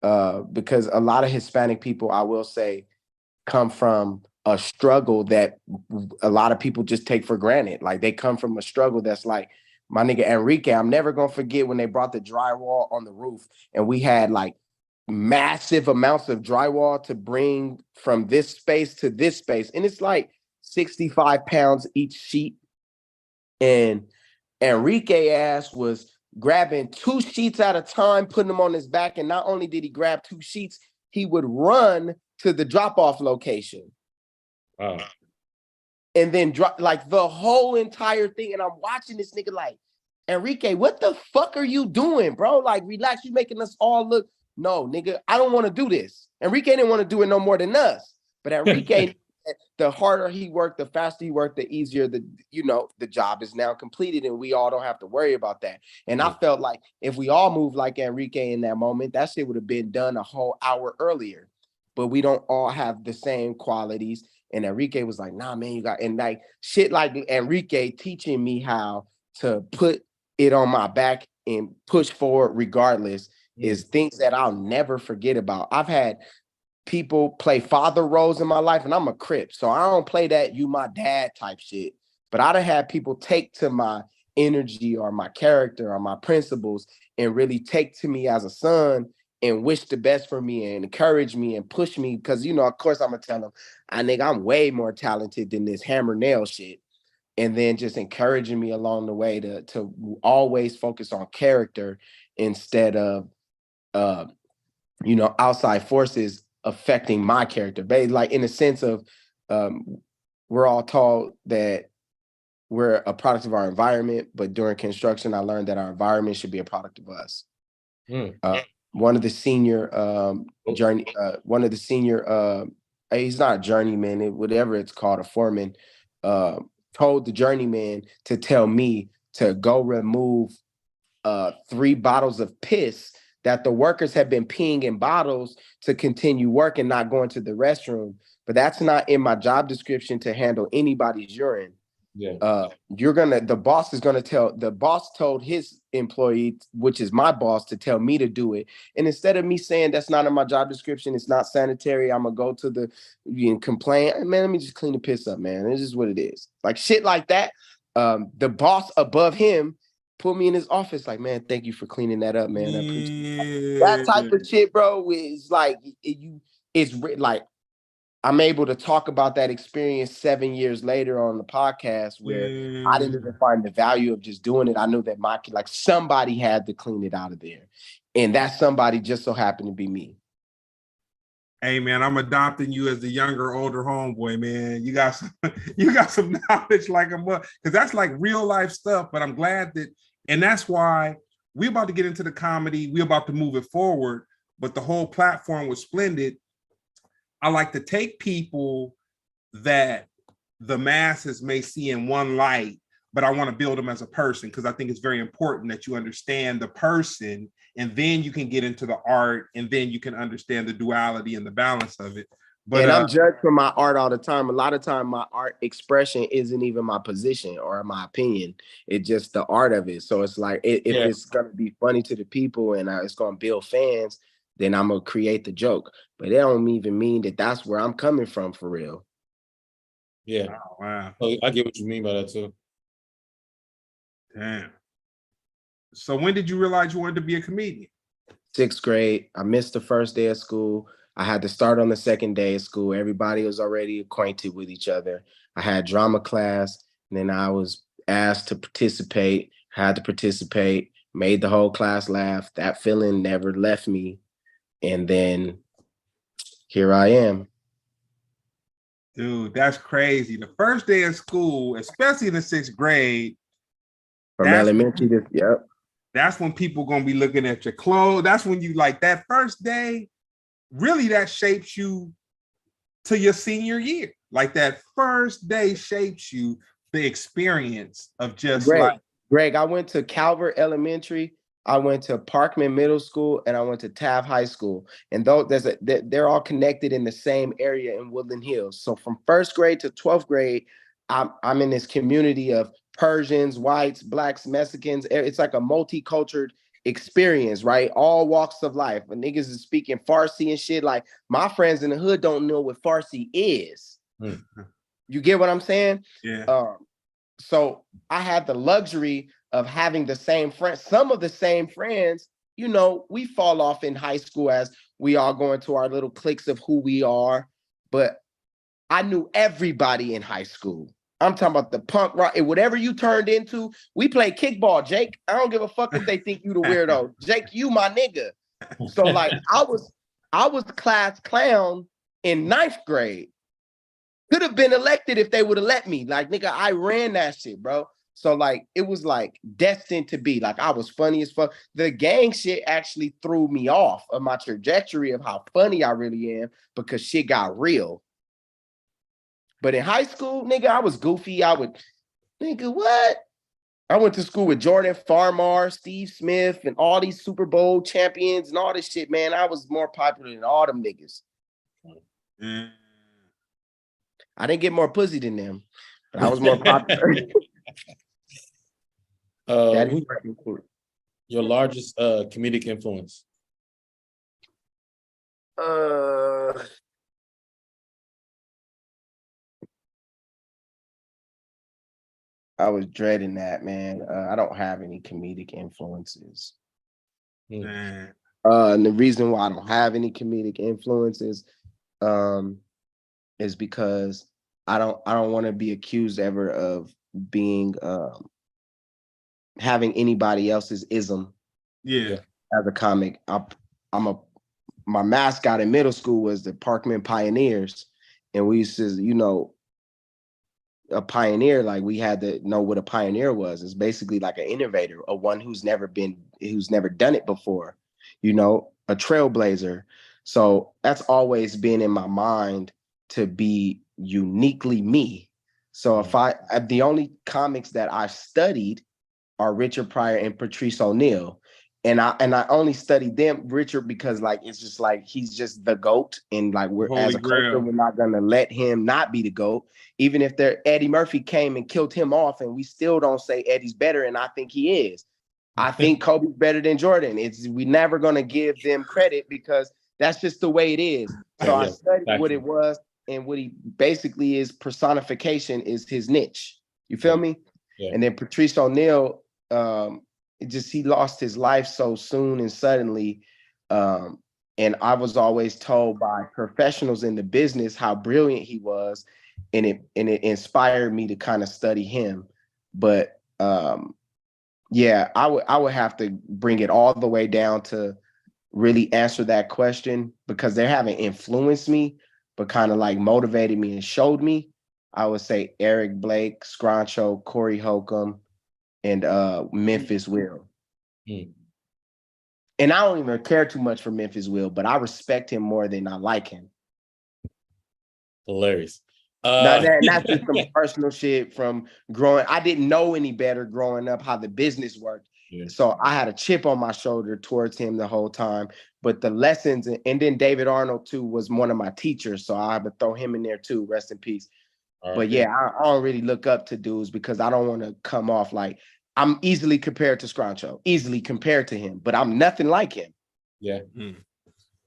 S3: Because a lot of Hispanic people, I will say, come from a struggle that a lot of people just take for granted. Like they come from a struggle that's like, my nigga Enrique, I'm never gonna forget when they brought the drywall on the roof and we had like massive amounts of drywall to bring from this space to this space. And it's like 65 pounds each sheet. And Enrique ass was grabbing 2 sheets at a time, putting them on his back. And not only did he grab 2 sheets, he would run to the drop-off location.
S2: Wow.
S3: And then drop like the whole entire thing. And I'm watching this nigga like, Enrique, what the fuck are you doing, bro? Like, relax, you making us all look. No, nigga, I don't want to do this. Enrique didn't want to do it no more than us. But Enrique, the harder he worked, the faster he worked, the easier the job is now completed, and we all don't have to worry about that. And I felt like if we all moved like Enrique in that moment, that shit would have been done a whole hour earlier. But we don't all have the same qualities. And Enrique was like, nah, man, you got, and like shit like Enrique teaching me how to put it on my back and push forward regardless is things that I'll never forget about. I've had people play father roles in my life, and I'm a Crip, so I don't play that you my dad type shit. But I'd have had people take to my energy or my character or my principles and really take to me as a son and wish the best for me and encourage me and push me. Because, of course, I'm going to tell them, I'm way more talented than this hammer nail shit. And then just encouraging me along the way to always focus on character instead of, outside forces affecting my character. But like in the sense of we're all taught that we're a product of our environment, but during construction, I learned that our environment should be a product of us. One of the senior he's not a journeyman, whatever it's called, a foreman, told the journeyman to tell me to go remove 3 bottles of piss that the workers have been peeing in bottles to continue working, not going to the restroom. But that's not in my job description to handle anybody's urine.
S2: Yeah.
S3: The boss told his employee, which is my boss, to tell me to do it. And instead of me saying that's not in my job description, it's not sanitary, I'm gonna go to complain. Man, let me just clean the piss up, man. It's just what it is. Like shit like that. The boss above him put me in his office, like, man, thank you for cleaning that up, man. I appreciate that type of shit, bro. Is like it's like I'm able to talk about that experience 7 years later on the podcast where I didn't even find the value of just doing it. I knew that somebody had to clean it out of there. And that somebody just so happened to be me.
S1: Hey man, I'm adopting you as the younger, older homeboy, man. You got some knowledge like I'm, because that's like real life stuff. But I'm glad that, and that's why we're about to get into the comedy. We're about to move it forward. But the whole platform was Splendid. I like to take people that the masses may see in one light, but I want to build them as a person, because I think it's very important that you understand the person, and then you can get into the art, and then you can understand the duality and the balance of it. But
S3: I'm judged for my art all the time. A lot of time my art expression isn't even my position or my opinion. It's just the art of it. So it's like, if it's going to be funny to the people and it's going to build fans, then I'm going to create the joke. But it don't even mean that that's where I'm coming from for real.
S2: Yeah.
S1: Oh, wow.
S2: I get what you mean by that too.
S1: Damn. So when did you realize you wanted to be a comedian?
S3: 6th grade. I missed the first day of school. I had to start on the second day of school. Everybody was already acquainted with each other. I had drama class, and then I was asked to participate, had to participate, made the whole class laugh. That feeling never left me. And then here I am.
S1: Dude, that's crazy. The first day of school, especially in the 6th grade.
S3: From elementary to, yep.
S1: That's when people gonna be looking at your clothes. That's when you like that first day, really that shapes you to your senior year. Like that first day shapes you, the experience of just
S3: Greg, I went to Calvert Elementary, I went to Parkman Middle School, and I went to Taft High School. And they're all connected in the same area in Woodland Hills. So from 1st grade to 12th grade, I'm in this community of Persians, whites, blacks, Mexicans. It's like a multicultural experience, right? All walks of life. When niggas is speaking Farsi and shit, like my friends in the hood don't know what Farsi is. You get what I'm saying?
S1: Yeah.
S3: So I had the luxury of having the same friends, some of the same friends. You know, we fall off in high school as we all go into our little cliques of who we are, but I knew everybody in high school. I'm talking about the punk rock, whatever you turned into. We played kickball, Jake. I don't give a fuck if they think you the weirdo. Jake, you my nigga. So like I was class clown in 9th grade. Could have been elected if they would have let me. Like, nigga, I ran that shit, bro. So like it was like destined to be. Like I was funny as fuck. The gang shit actually threw me off of my trajectory of how funny I really am because shit got real. But in high school, nigga, I was goofy. Nigga, what? I went to school with Jordan Farmar, Steve Smith, and all these Super Bowl champions and all this shit, man. I was more popular than all them niggas. I didn't get more pussy than them, but I was more popular.
S2: Your largest comedic influence?
S3: I was dreading that, man. I don't have any comedic influences. And the reason why I don't have any comedic influences is because I don't want to be accused ever of being having anybody else's ism.
S1: Yeah.
S3: As a comic, my mascot in middle school was the Parkman Pioneers, and we used to, you know, a pioneer, like we had to know what a pioneer was. It's basically like an innovator, a one who's never done it before, you know, a trailblazer. So that's always been in my mind to be uniquely me. So if the only comics that I studied are Richard Pryor and Patrice O'Neal. And I only studied them, Richard, because like it's just like he's just the GOAT, and like we're as a culture, we're not gonna let him not be the GOAT. Even if Eddie Murphy came and killed him off, and we still don't say Eddie's better, and I think he is. I think Kobe's better than Jordan. We never gonna give them credit because that's just the way it is. So I studied what it was, and what he basically is personification is his niche. You feel me? Yeah. And then Patrice O'Neal, he lost his life so soon and suddenly. And I was always told by professionals in the business how brilliant he was. And it inspired me to kind of study him. But yeah, I would have to bring it all the way down to really answer that question, because they haven't influenced me, but kind of like motivated me and showed me. I would say Eric Blake, Scroncho, Corey Holcomb, and Memphis Will. And I don't even care too much for Memphis Will, but I respect him more than I like him.
S2: Hilarious.
S3: That's just some personal shit from growing. I didn't know any better growing up how the business worked. Yeah. So I had a chip on my shoulder towards him the whole time. But the lessons, and then David Arnold too was one of my teachers. So I would throw him in there too. Rest in peace. But yeah, I don't really look up to dudes because I don't want to come off like I'm easily compared to Scroncho, easily compared to him, but I'm nothing like him.
S2: Yeah.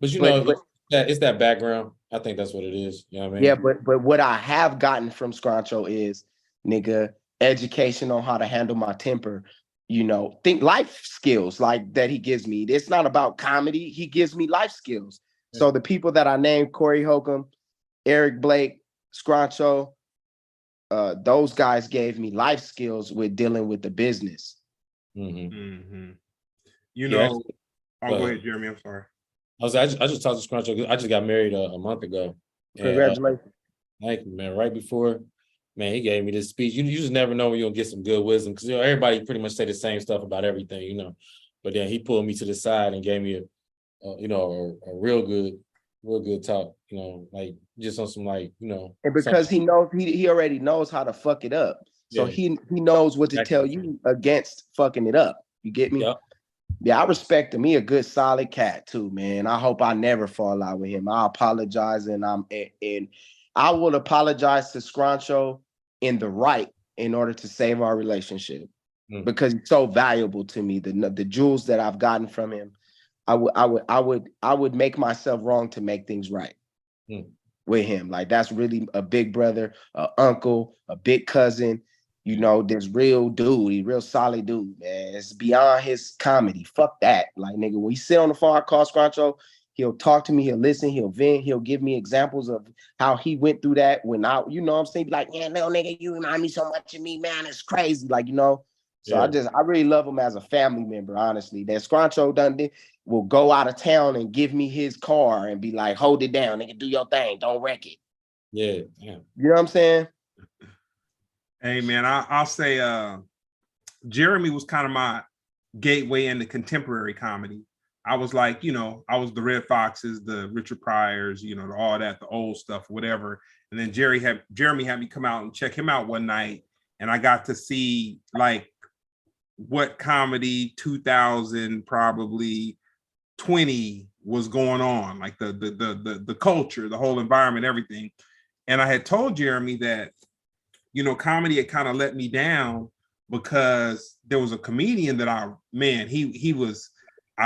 S2: But you know, it's that background. I think that's what it is. You know what I mean?
S3: Yeah, but what I have gotten from Scroncho is, nigga, education on how to handle my temper. You know, think life skills like that he gives me. It's not about comedy. He gives me life skills. Yeah. So the people that I named, Corey Holcomb, Eric Blake, Scroncho, those guys gave me life skills with dealing with the business.
S1: You know, I'll go ahead, Jeremy. I'm sorry.
S2: I just talked to Scrunch. I just got married a month ago.
S3: Congratulations.
S2: Thank you, man. Right before, man, he gave me this speech. You just never know when you'll get some good wisdom, because everybody pretty much say the same stuff about everything, But then he pulled me to the side and gave me a real good talk, like just on some like,
S3: And because he knows he already knows how to fuck it up. So he knows what to tell you against fucking it up. You get me? Yep. Yeah, I respect him. He a good solid cat too, man. I hope I never fall out with him. I apologize, and I will apologize to Scroncho in the right in order to save our relationship because he's so valuable to me. The jewels that I've gotten from him, I would make myself wrong to make things right with him. Like that's really a big brother, a uncle, a big cousin. You know, this real dude, he real solid dude, man. It's beyond his comedy. Fuck that. Like, nigga, when we sit on the phone, I call Scruncho, he'll talk to me, he'll listen, he'll vent, he'll give me examples of how he went through that when I, you know what I'm saying? Like, yeah, little nigga, you remind me so much of me, man. It's crazy. Like, you know. So I really love him as a family member, honestly. That Scruncho done will go out of town and give me his car and be like, hold it down, nigga, do your thing, don't wreck it.
S2: Yeah, damn.
S3: You know what I'm saying?
S1: Hey man, I'll say Jeremy was kind of my gateway into contemporary comedy. I was like, you know, I was the Red Foxes, the Richard Pryors, you know, all that, the old stuff, whatever. And then Jeremy had me come out and check him out one night, and I got to see like what comedy 2000 probably 20 was going on, like the culture, the whole environment, everything. And I had told Jeremy that, you know, comedy had kind of let me down because there was a comedian that I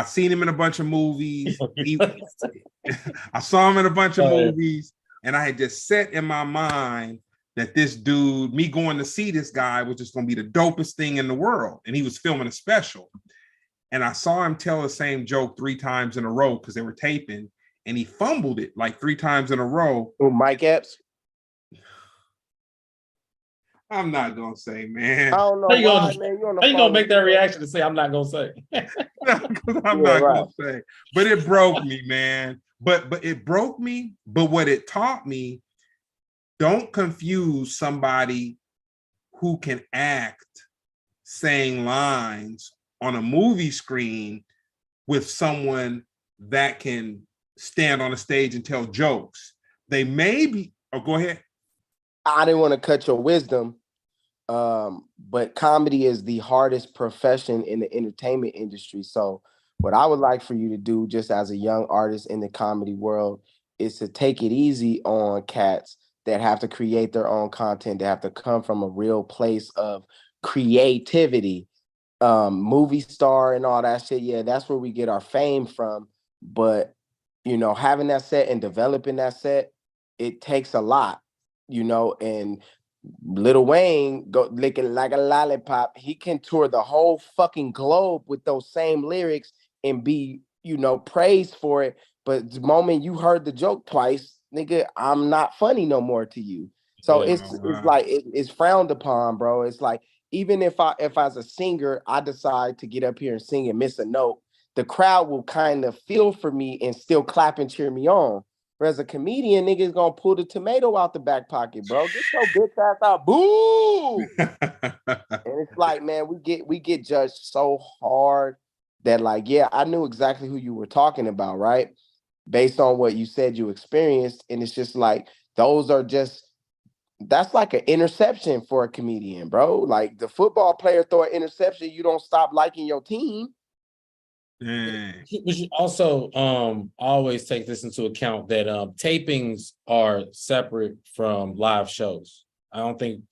S1: seen him in a bunch of movies. I saw him in a bunch of movies, and I had just set in my mind that this dude, me going to see this guy was just going to be the dopest thing in the world. And he was filming a special. And I saw him tell the same joke 3 times in a row because they were taping, and he fumbled it like 3 times in a row.
S3: Oh, Mike Epps?
S1: I'm not gonna say, man.
S3: I don't know why, man.
S2: How you gonna make that reaction to say I'm not gonna say?
S1: I'm not gonna say. But it broke me, man. But it broke me. But what it taught me, don't confuse somebody who can act saying lines on a movie screen with someone that can stand on a stage and tell jokes. They may be, oh, go ahead.
S3: I didn't want to cut your wisdom, but comedy is the hardest profession in the entertainment industry. So what I would like for you to do just as a young artist in the comedy world is to take it easy on cats that have to create their own content, that have to come from a real place of creativity. Movie star and all that shit, yeah, that's where we get our fame from. But, you know, having that set and developing that set, it takes a lot. You know, and Lil Wayne go licking like a lollipop. He can tour the whole fucking globe with those same lyrics and be, you know, praised for it. But the moment you heard the joke twice, nigga, I'm not funny no more to you. So it's like it's frowned upon, bro. It's like even if as a singer I decide to get up here and sing and miss a note, the crowd will kind of feel for me and still clap and cheer me on. Whereas a comedian, nigga, is gonna pull the tomato out the back pocket, bro. Get your bitch ass out, boo! And it's like, man, we get judged so hard that, like, yeah, I knew exactly who you were talking about, right? Based on what you said you experienced, and it's just like that's like an interception for a comedian, bro. Like the football player throw an interception, you don't stop liking your team.
S2: We should also always take this into account that tapings are separate from live shows. I don't think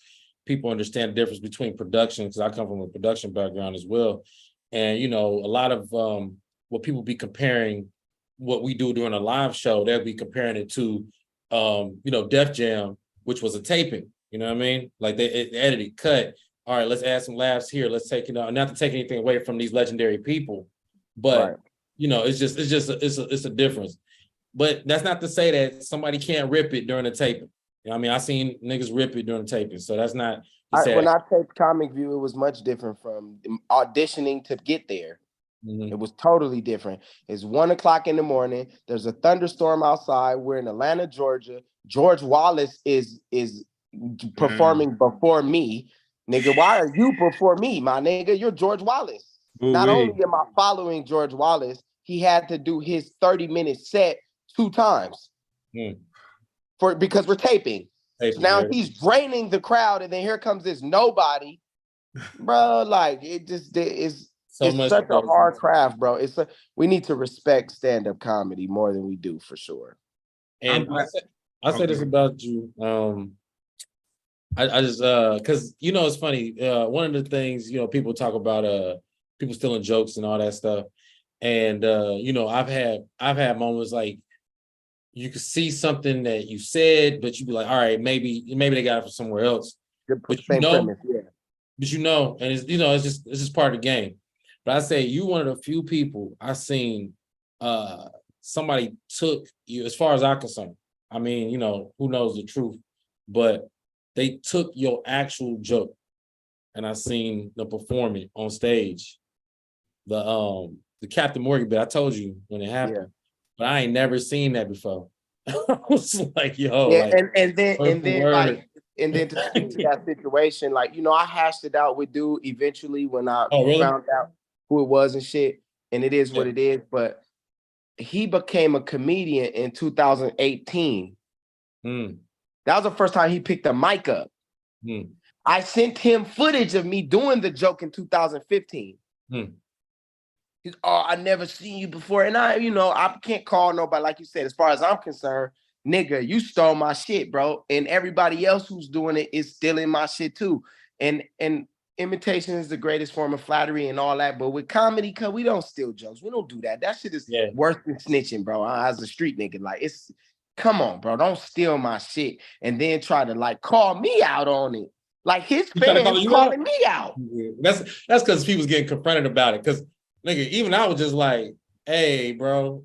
S2: people understand the difference between production, because I come from a production background as well. And, you know, a lot of what people be comparing what we do during a live show, they'll be comparing it to, you know, Def Jam, which was a taping. You know what I mean? Like they edited, cut. All right, let's add some laughs here. Let's take, you know, not to take anything away from these legendary people. But you know, it's a difference. But that's not to say that somebody can't rip it during the taping. You know what I mean? I seen niggas rip it during the taping, so that's not.
S3: When I taped Comic View, it was much different from auditioning to get there. Mm-hmm. It was totally different. It's 1 o'clock in the morning. There's a thunderstorm outside. We're in Atlanta, Georgia. George Wallace is performing before me. Nigga, why are you before me, my nigga? You're George Wallace. Not only am I following George Wallace, he had to do his 30-minute set 2 times because we're taping. So now he's draining the crowd, and then here comes this nobody, bro. Like it's such a hard craft, bro. We need to respect stand-up comedy more than we do, for sure.
S2: And I say this about you. I just because you know it's funny. One of the things, you know, people talk about people stealing jokes and all that stuff. And you know, I've had moments like you could see something that you said, but you'd be like, all right, maybe they got it from somewhere else. But you
S3: Same
S2: know,
S3: premise, yeah.
S2: but you know, and it's, you know, it's just part of the game. But I say you one of the few people I seen somebody took you, as far as I'm concerned. I mean, you know, who knows the truth, but they took your actual joke and I seen them perform it on stage. The Captain Morgan bit, I told you when it happened, but I ain't never seen that before. I was like, yo,
S3: Yeah,
S2: like
S3: and
S2: word for
S3: then
S2: word.
S3: to speak to that situation, like, you know, I hashed it out with dude eventually when I
S2: Oh, really?
S3: found out who it was and shit, and it is
S2: Yeah.
S3: what it is. But he became a comedian in 2018. That was the first time he picked a mic up. I sent him footage of me doing the joke in 2015. He's, oh, I never seen you before. And I, you know, I can't call nobody, like you said, as far as I'm concerned, nigga, you stole my shit, bro. And everybody else who's doing it is stealing my shit too. And imitation is the greatest form of flattery and all that. But with comedy, cause we don't steal jokes. We don't do that. That shit is worse than snitching, bro. As a street nigga, like, it's, come on, bro. Don't steal my shit and then try to like call me out on it. Like his fans calling me out.
S2: Yeah. That's because he was getting confronted about it. Because nigga, even I was just like, hey, bro,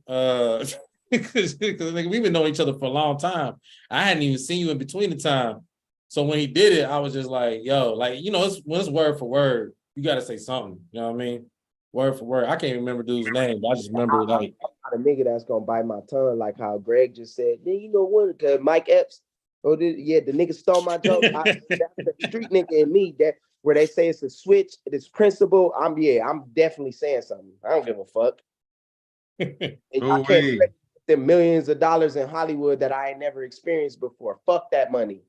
S2: because nigga, we've been knowing each other for a long time. I hadn't even seen you in between the time. So when he did it, I was just like, yo, like, you know, when it's word for word, you got to say something. You know what I mean? Word for word. I can't remember dude's name, but I just remember like
S3: a nigga that's gonna bite my tongue, like how Greg just said. Then you know what? Cause Mike Epps, the nigga stole my joke. That's the street nigga in me that where they say it's a switch, it's principle. I'm definitely saying something. I don't give a fuck. And I can't expect them millions of dollars in Hollywood that I ain't never experienced before. Fuck that money.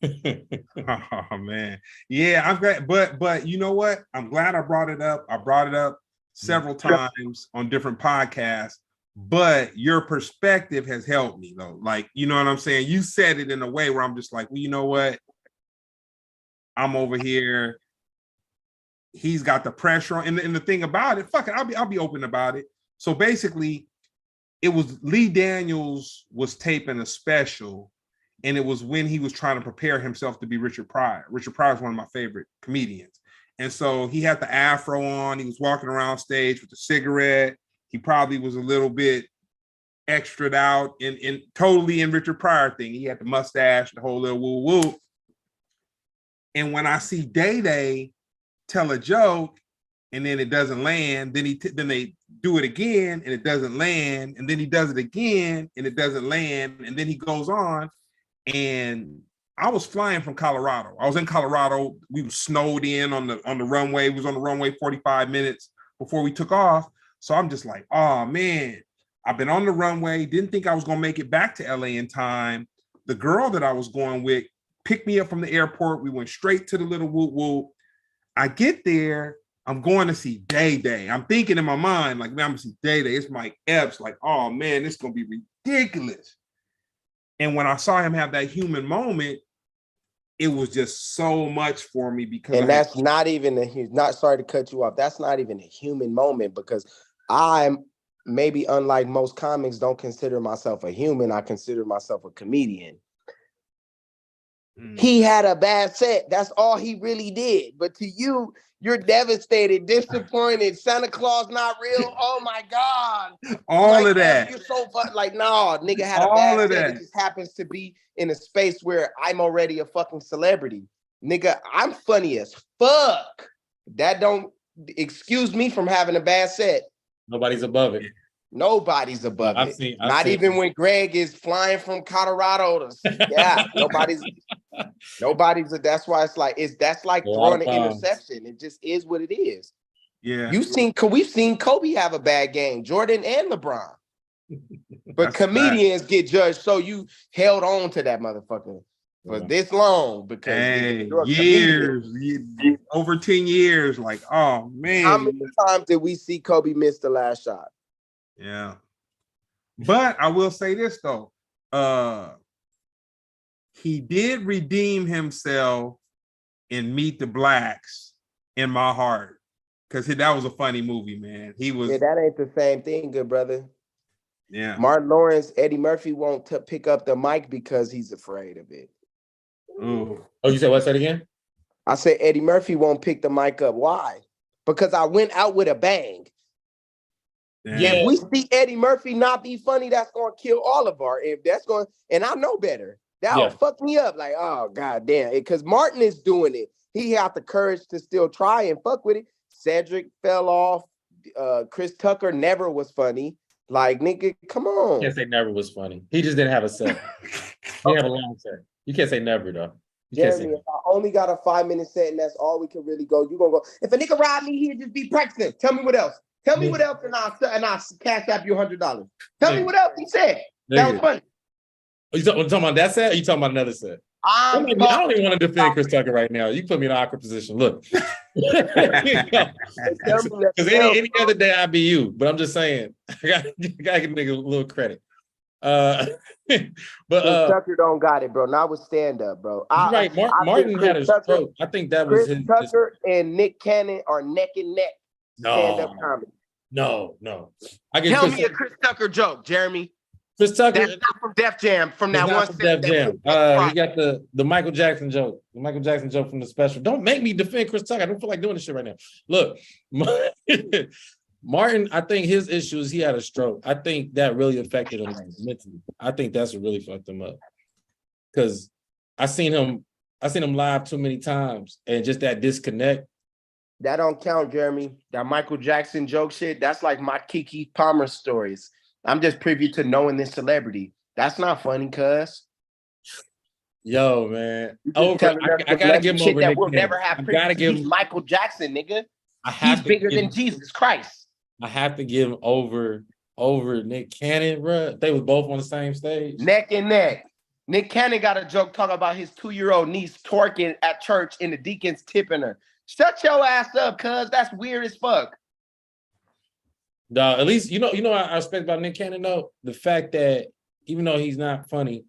S1: Oh man, yeah, I'm glad, but you know what? I'm glad I brought it up. I brought it up several times on different podcasts, but your perspective has helped me though. Like, you know what I'm saying? You said it in a way where I'm just like, well, you know what? I'm over here. He's got the pressure on, and the thing about it, fuck it, I'll be open about it. So basically, it was Lee Daniels was taping a special. And it was when he was trying to prepare himself to be Richard Pryor. Richard Pryor is one of my favorite comedians. And so he had the afro on. He was walking around stage with a cigarette. He probably was a little bit extra'd out in totally in Richard Pryor thing. He had the mustache, the whole little woo woo. And when I see Day Day tell a joke and then it doesn't land, then they do it again and it doesn't land, and then he does it again and it doesn't land, and then he goes on. And I was flying from Colorado. I was in Colorado. We were snowed in on the runway. We was on the runway 45 minutes before we took off. So I'm just like, oh man, I've been on the runway. Didn't think I was gonna make it back to LA in time. The girl that I was going with picked me up from the airport. We went straight to the little whoop whoop. I get there. I'm going to see Day Day. I'm thinking in my mind, like, man, I'm gonna see Day Day. It's Mike Epps. Like, oh man, this is gonna be ridiculous. And when I saw him have that human moment, it was just so much for me because
S3: that's not even sorry to cut you off. That's not even a human moment because I'm maybe unlike most comics don't consider myself a human. I consider myself a comedian. He had a bad set. That's all he really did. But to you, you're devastated, disappointed. Santa Claus not real. Oh my God.
S1: All of that.
S3: You're so fun. Like, no, nigga had a bad set. It just happens to be in a space where I'm already a fucking celebrity. Nigga, I'm funny as fuck. That don't excuse me from having a bad set.
S2: Nobody's above it.
S3: Nobody's above it. Not even when Greg is flying from Colorado to nobody's. That's why it's like that's like throwing an interception. It just is what it is.
S1: Yeah.
S3: We've seen Kobe have a bad game, Jordan and LeBron. But comedians get judged, so you held on to that motherfucker for this long because
S1: years, over 10 years. Like, oh man.
S3: How many times did we see Kobe miss the last shot?
S1: Yeah. But I will say this though. he did redeem himself in Meet the Blacks in my heart, because that was a funny movie, man. He was.
S3: Yeah, that ain't the same thing, good brother.
S1: Yeah.
S3: Martin Lawrence, Eddie Murphy won't pick up the mic because he's afraid of it.
S1: Ooh.
S2: Oh, you said what's that again?
S3: I said Eddie Murphy won't pick the mic up. Why? Because I went out with a bang.
S2: Yeah.
S3: If we see Eddie Murphy not be funny, that's gonna kill all of our. If that's going, and I know better. That'll fuck me up. Like, oh god damn, because Martin is doing it. He had the courage to still try and fuck with it. Cedric fell off. Chris Tucker never was funny. Like, nigga, come on.
S2: You can't say never was funny. He just didn't have a set. He didn't have a long set. You can't say never though. You
S3: Jeremy, if I only got a 5-minute set and that's all we can really go, you gonna go. If a nigga ride me here, just be practicing. Tell me what else. Tell me what else, and I'll cash out you $100. Tell me what else he said. That was funny.
S2: Are you talking about that set? Or are you talking about another set? I don't even want to defend Chris Tucker right now. You put me in an awkward position. Look, because any other day I'd be you, but I'm just saying I gotta give nigga a little credit. But
S3: Tucker don't got it, bro. Not with stand up, bro.
S2: You're right. Martin had a stroke. I think that was
S3: Chris Tucker and Nick Cannon are neck and neck. Stand up comedy.
S2: No.
S3: Tell me a Chris Tucker joke, Jeremy.
S2: Chris Tucker.
S3: That's not from Def Jam. From that one.
S2: Def Jam. He got the Michael Jackson joke. The Michael Jackson joke from the special. Don't make me defend Chris Tucker. I don't feel like doing this shit right now. Look, Martin, I think his issue is he had a stroke. I think that really affected him mentally. I think that's what really fucked him up. Because I seen him live too many times, and just that disconnect.
S3: That don't count, Jeremy. That Michael Jackson joke shit, that's like my Keke Palmer stories. I'm just privy to knowing this celebrity. That's not funny, cuz.
S2: Yo, man. I gotta give him over
S3: that will never have. Gotta give him Michael Jackson, nigga. He's bigger than Jesus Christ.
S2: I have to give him over Nick Cannon, bro. They was both on the same stage.
S3: Neck and neck. Nick Cannon got a joke talking about his 2-year-old niece twerking at church and the deacons tipping her. Shut your ass up, cuz. That's weird as fuck.
S2: At least you know I respect about Nick Cannon though, the fact that even though he's not funny,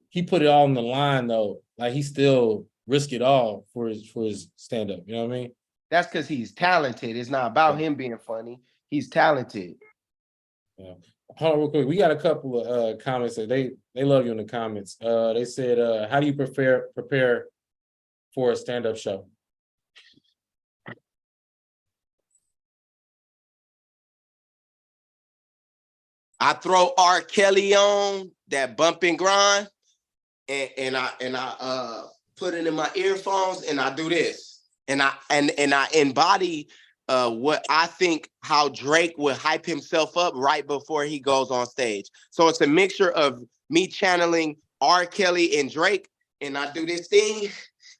S2: he put it all on the line though. Like he still risk it all for his stand up. You know what I mean?
S3: That's because he's talented. It's not about him being funny. He's talented.
S2: Yeah. Hold on real quick. We got a couple of comments that they love you in the comments. They said, how do you prepare for a stand-up show?
S3: I throw R. Kelly on that bump and grind, and I put it in my earphones and I do this, and I embody what I think how Drake would hype himself up right before he goes on stage. So it's a mixture of me channeling R. Kelly and Drake, and I do this thing,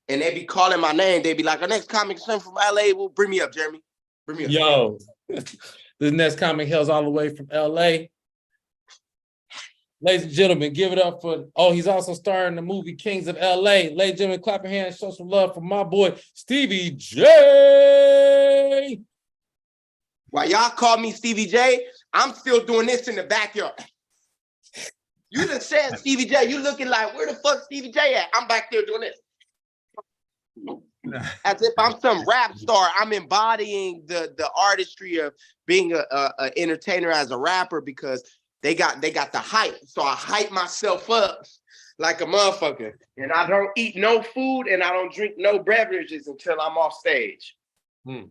S3: and they be calling my name. They be like, our next comic son from LA will bring me up, Jeremy. Bring me up.
S2: Yo, the next comic hails all the way from LA. Ladies and gentlemen, give it up for, he's also starring in the movie Kings of LA. Ladies and gentlemen, clap your hands, show some love for my boy, Stevie J.
S3: While y'all call me Stevie J, I'm still doing this in the backyard. You done said Stevie J, you looking like, where the fuck Stevie J at? I'm back there doing this. As if I'm some rap star. I'm embodying the artistry of being a entertainer as a rapper, because they got the hype. So I hype myself up like a motherfucker. And I don't eat no food and I don't drink no beverages until I'm off stage. Don't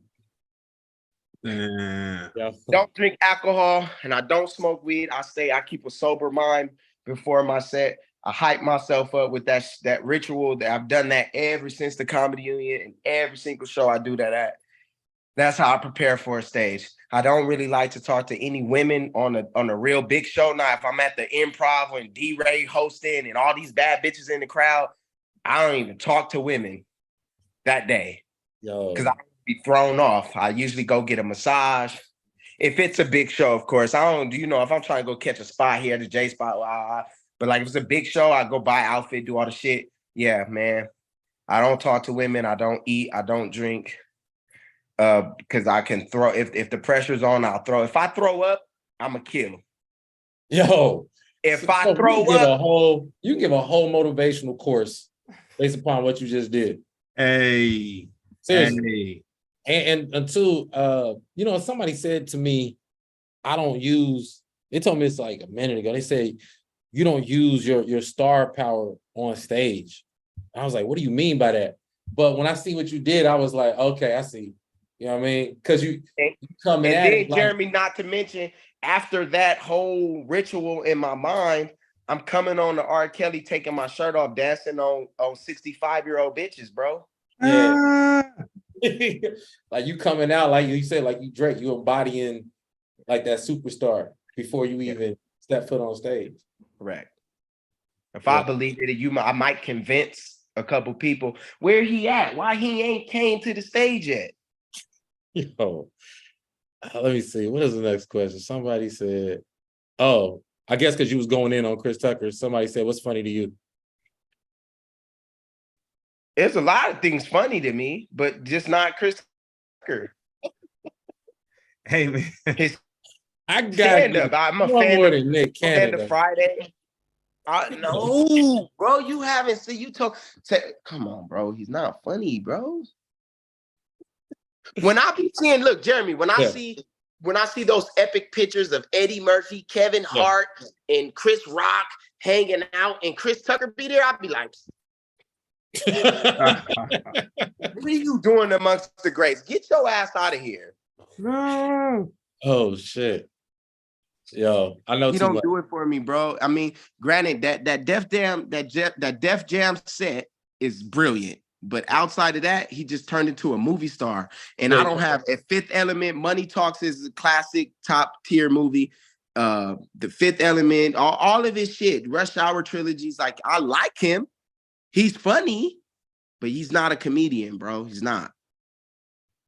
S3: drink alcohol and I don't smoke weed. I keep a sober mind before my set. I hype myself up with that ritual. That I've done that ever since the Comedy Union, and every single show I do that at. That's how I prepare for a stage. I don't really like to talk to any women on a real big show. Now, if I'm at the Improv when D-Ray hosting and all these bad bitches in the crowd, I don't even talk to women that day. Because I don't be thrown off. I usually go get a massage. If it's a big show, of course. I don't, if I'm trying to go catch a spot here, the J spot, but like if it's a big show, I go buy outfit, do all the shit. Yeah, man. I don't talk to women. I don't eat. I don't drink. Because I can throw, if the pressure's on, I'll throw. If I throw up, I'm a kill.
S2: Yo,
S3: If I
S2: So
S3: throw
S2: you can give
S3: up,
S2: you can give a whole motivational course based upon what you just did.
S1: Hey,
S2: Seriously.
S1: hey.
S2: And until you know, somebody said to me, I don't use, they told me it's like a minute ago. They say you don't use your star power on stage. I was like, what do you mean by that? But when I see what you did, I was like, okay, I see. You know what I mean? Because you coming
S3: and
S2: at
S3: then
S2: it like,
S3: Jeremy, not to mention, after that whole ritual in my mind, I'm coming on to R. Kelly taking my shirt off, dancing on 65-year-old bitches, bro.
S2: yeah.
S1: Ah.
S2: Like you coming out, like you said, like you Drake, you embodying like that superstar before you even step foot on stage.
S3: Correct. If I believed it, I might convince a couple people where he at, why he ain't came to the stage yet.
S2: Yo, let me see. What is the next question? Somebody said, oh, I guess because you was going in on Chris Tucker. Somebody said, what's funny to you?
S3: There's a lot of things funny to me, but just not Chris Tucker.
S1: Hey, man.
S3: His
S2: I got
S3: stand-up. I'm a fan
S2: more
S3: of
S2: than Nick Canada.
S3: Friday. No, bro, you haven't seen you talk. Come on, bro. He's not funny, bro. When I be seeing, look, Jeremy, when I see those epic pictures of Eddie Murphy, Kevin Hart, and Chris Rock hanging out, and Chris Tucker be there, I'd be like, what are you doing amongst the greats? Get your ass out of here.
S1: No.
S2: Oh shit. Yo, I know
S3: You
S2: too
S3: don't
S2: much.
S3: do it for me, bro. I mean, granted, that Def Jam set is brilliant. But outside of that, he just turned into a movie star. And I don't have a Fifth Element. Money Talks is a classic top tier movie. The Fifth Element, all of his shit, Rush Hour trilogies. Like, I like him. He's funny, but he's not a comedian, bro. He's not. I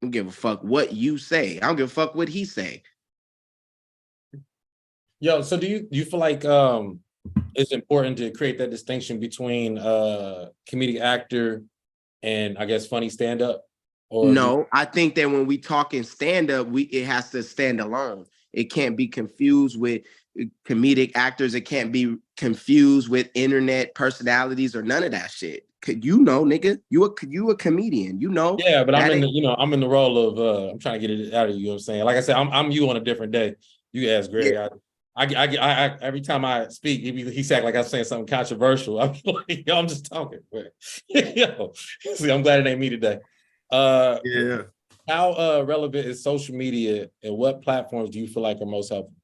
S3: don't give a fuck what you say. I don't give a fuck what he say.
S2: Yo, so do you feel like it's important to create that distinction between comedic actor and I guess funny stand-up? Or
S3: no, I think that when we talk in stand-up, it has to stand alone. It can't be confused with comedic actors. It can't be confused with internet personalities or none of that shit. You know, nigga, you a comedian, you know.
S2: Yeah, but I'm in the, I'm in the role of I'm trying to get it out of you, you know what I'm saying? Like I said, I'm you on a different day. You ask Greg. Yeah. I every time I speak, he said like I'm saying something controversial. I'm like, yo, I'm just talking. Yo, see, I'm glad it ain't me today.
S1: Yeah.
S2: How relevant is social media, and what platforms do you feel like are most helpful?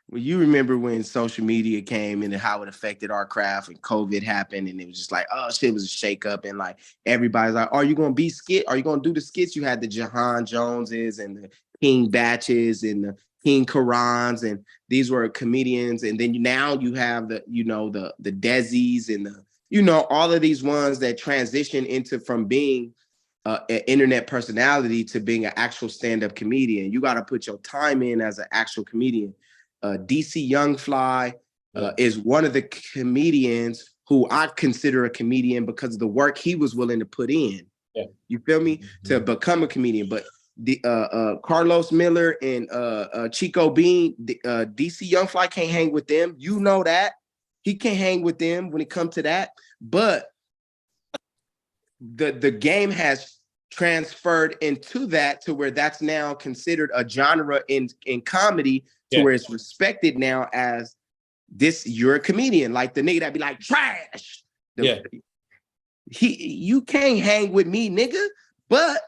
S3: Well, you remember when social media came and how it affected our craft, and COVID happened, and it was just like, oh shit, it was a shakeup, and like everybody's like, are you gonna be skit? Are you gonna do the skits? You had the Jahan Joneses and the King Batches and the King Karans, and these were comedians, and then now you have the Desi's and the all of these ones that transition into from being an internet personality to being an actual stand-up comedian. You got to put your time in as an actual comedian. DC Young Fly is one of the comedians who I consider a comedian because of the work he was willing to put in. Yeah. You feel me? Mm-hmm. To become a comedian. But the Carlos Miller and Chico Bean, DC Young Fly can't hang with them. You know that. He can't hang with them when it comes to that. But the game has transferred into that to where that's now considered a genre in comedy to where it's respected now as this, you're a comedian, like the nigga that be like trash. You can't hang with me, nigga, but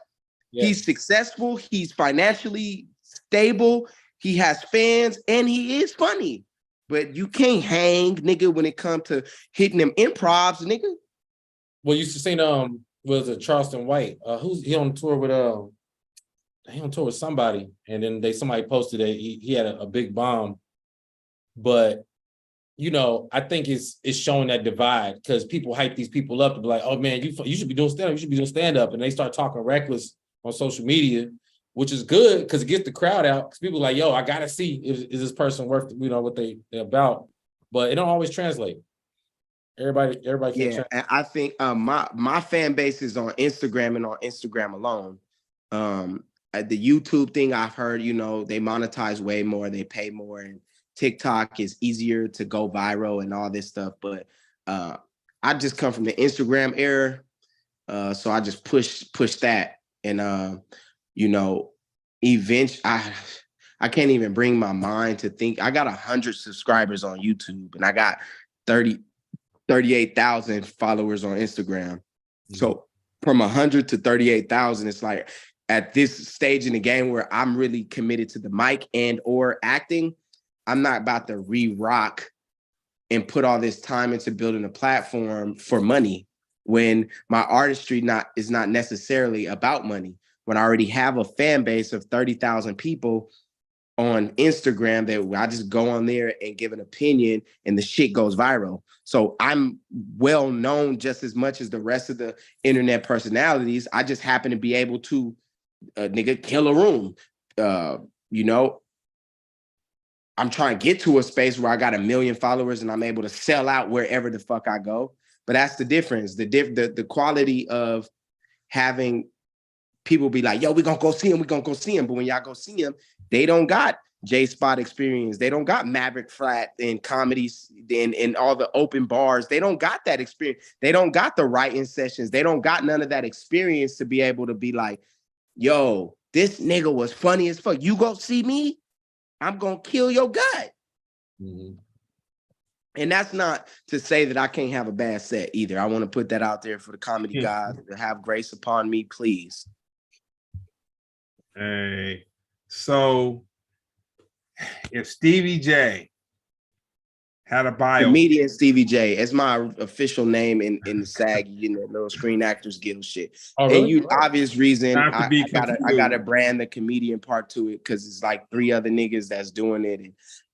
S3: he's successful, he's financially stable, he has fans, and he is funny. But you can't hang, nigga, when it comes to hitting them improvs, nigga.
S2: Well, you seen was it Charleston White? He on tour with he on tour with somebody, and then somebody posted that he had a big bomb. But I think it's showing that divide because people hype these people up to be like, oh man, you should be doing stand-up, you should be doing stand-up, and they start talking reckless on social media, which is good because it gets the crowd out. Because people are like, yo, I gotta see is this person worth what they're about, but it don't always translate. Everybody
S3: yeah, and I think my fan base is on Instagram and on Instagram alone. the YouTube thing, I've heard, you know, they monetize way more, they pay more, and TikTok is easier to go viral and all this stuff. But I just come from the Instagram era, so I just push that, and you know, eventually I can't even bring my mind to think. I got 100 subscribers on YouTube, and I got 38,000 followers on Instagram. So from 100 to 38,000, it's like at this stage in the game where I'm really committed to the mic and or acting, I'm not about to re-rock and put all this time into building a platform for money when my artistry is not necessarily about money. When I already have a fan base of 30,000 people on Instagram that I just go on there and give an opinion and the shit goes viral. So I'm well known just as much as the rest of the internet personalities. I just happen to be able to nigga kill a room. You know, I'm trying to get to a space where I got 1 million followers and I'm able to sell out wherever the fuck I go. But that's the difference. The quality of having people be like, yo, we're gonna go see him, But when y'all go see him, they don't got J-Spot experience. They don't got Maverick Flat and comedies and all the open bars. They don't got that experience. They don't got the writing sessions. They don't got none of that experience to be able to be like, yo, this nigga was funny as fuck. You go see me, I'm gonna kill your gut. Mm-hmm. And that's not to say that I can't have a bad set either. I want to put that out there for the comedy gods to have grace upon me, please.
S1: Hey, so if Stevie J had a bio,
S3: comedian Stevie J, it's my official name in the SAG, you know, little Screen Actors Guild shit. Oh, really? And you obvious reason I gotta brand the comedian part to it because it's like 3 other niggas that's doing it. And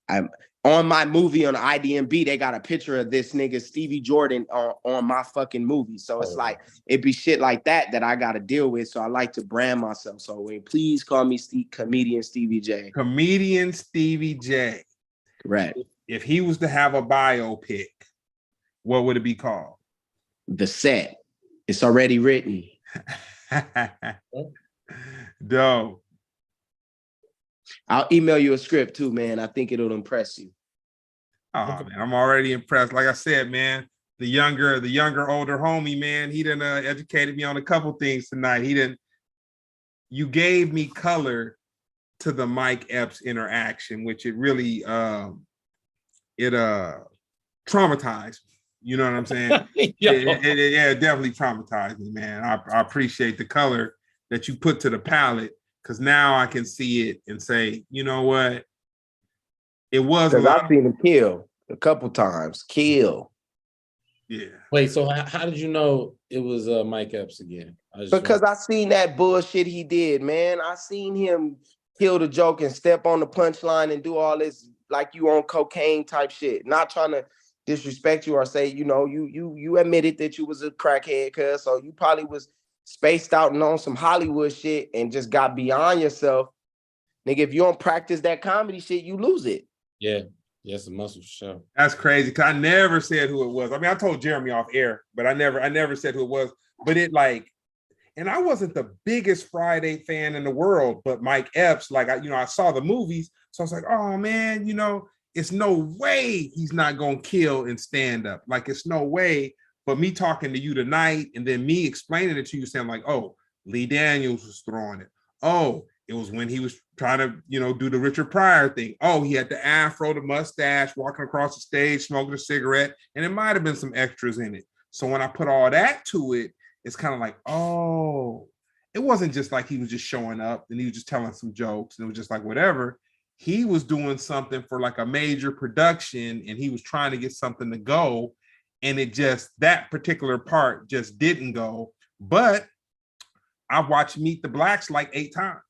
S3: I'm on my movie on IDMB, they got a picture of this nigga Stevie Jordan on my fucking movie. So it's like it be shit like that I gotta deal with. So I like to brand myself. So please call me comedian Stevie J.
S1: Comedian Stevie J.
S3: Right.
S1: If he was to have a biopic, what would it be called?
S3: The Set. It's already written.
S1: Dope.
S3: I'll email you a script too, man. I think it'll impress you.
S1: Oh man, I'm already impressed. Like I said, man, the younger older homie, man, he done educated me on a couple things tonight. You gave me color to the Mike Epps interaction, which it really traumatized me. You know what I'm saying? it definitely traumatized me, man. I appreciate the color that you put to the palette, because now I can see it and say, you know what? It was a lot.
S3: I've seen him kill a couple times. Kill.
S1: Yeah.
S2: Wait, so how did you know it was Mike Epps again?
S3: Because I seen that bullshit he did, man. I seen him kill the joke and step on the punchline and do all this like you on cocaine type shit. Not trying to disrespect you or say, you know, you admitted that you was a crackhead, cuz, so you probably was spaced out and on some Hollywood shit and just got beyond yourself. Nigga, if you don't practice that comedy shit, you lose it.
S2: Yeah. Yes, a muscle for sure.
S1: That's crazy, because I never said who it was. I mean, I told Jeremy off air, but I never said who it was. But it like, and I wasn't the biggest Friday fan in the world, but Mike Epps, like, I saw the movies, so I was like, oh man, it's no way he's not gonna kill in stand up. Like, it's no way. But me talking to you tonight, and then me explaining it to you, saying like, oh, Lee Daniels was throwing it. Oh, it was when he was trying to, do the Richard Pryor thing. Oh, he had the afro, the mustache, walking across the stage, smoking a cigarette, and it might have been some extras in it. So when I put all that to it, it's kind of like, oh, it wasn't just like he was just showing up and he was just telling some jokes and it was just like whatever. He was doing something for like a major production and he was trying to get something to go, and that particular part just didn't go. But I've watched Meet the Blacks like 8 times.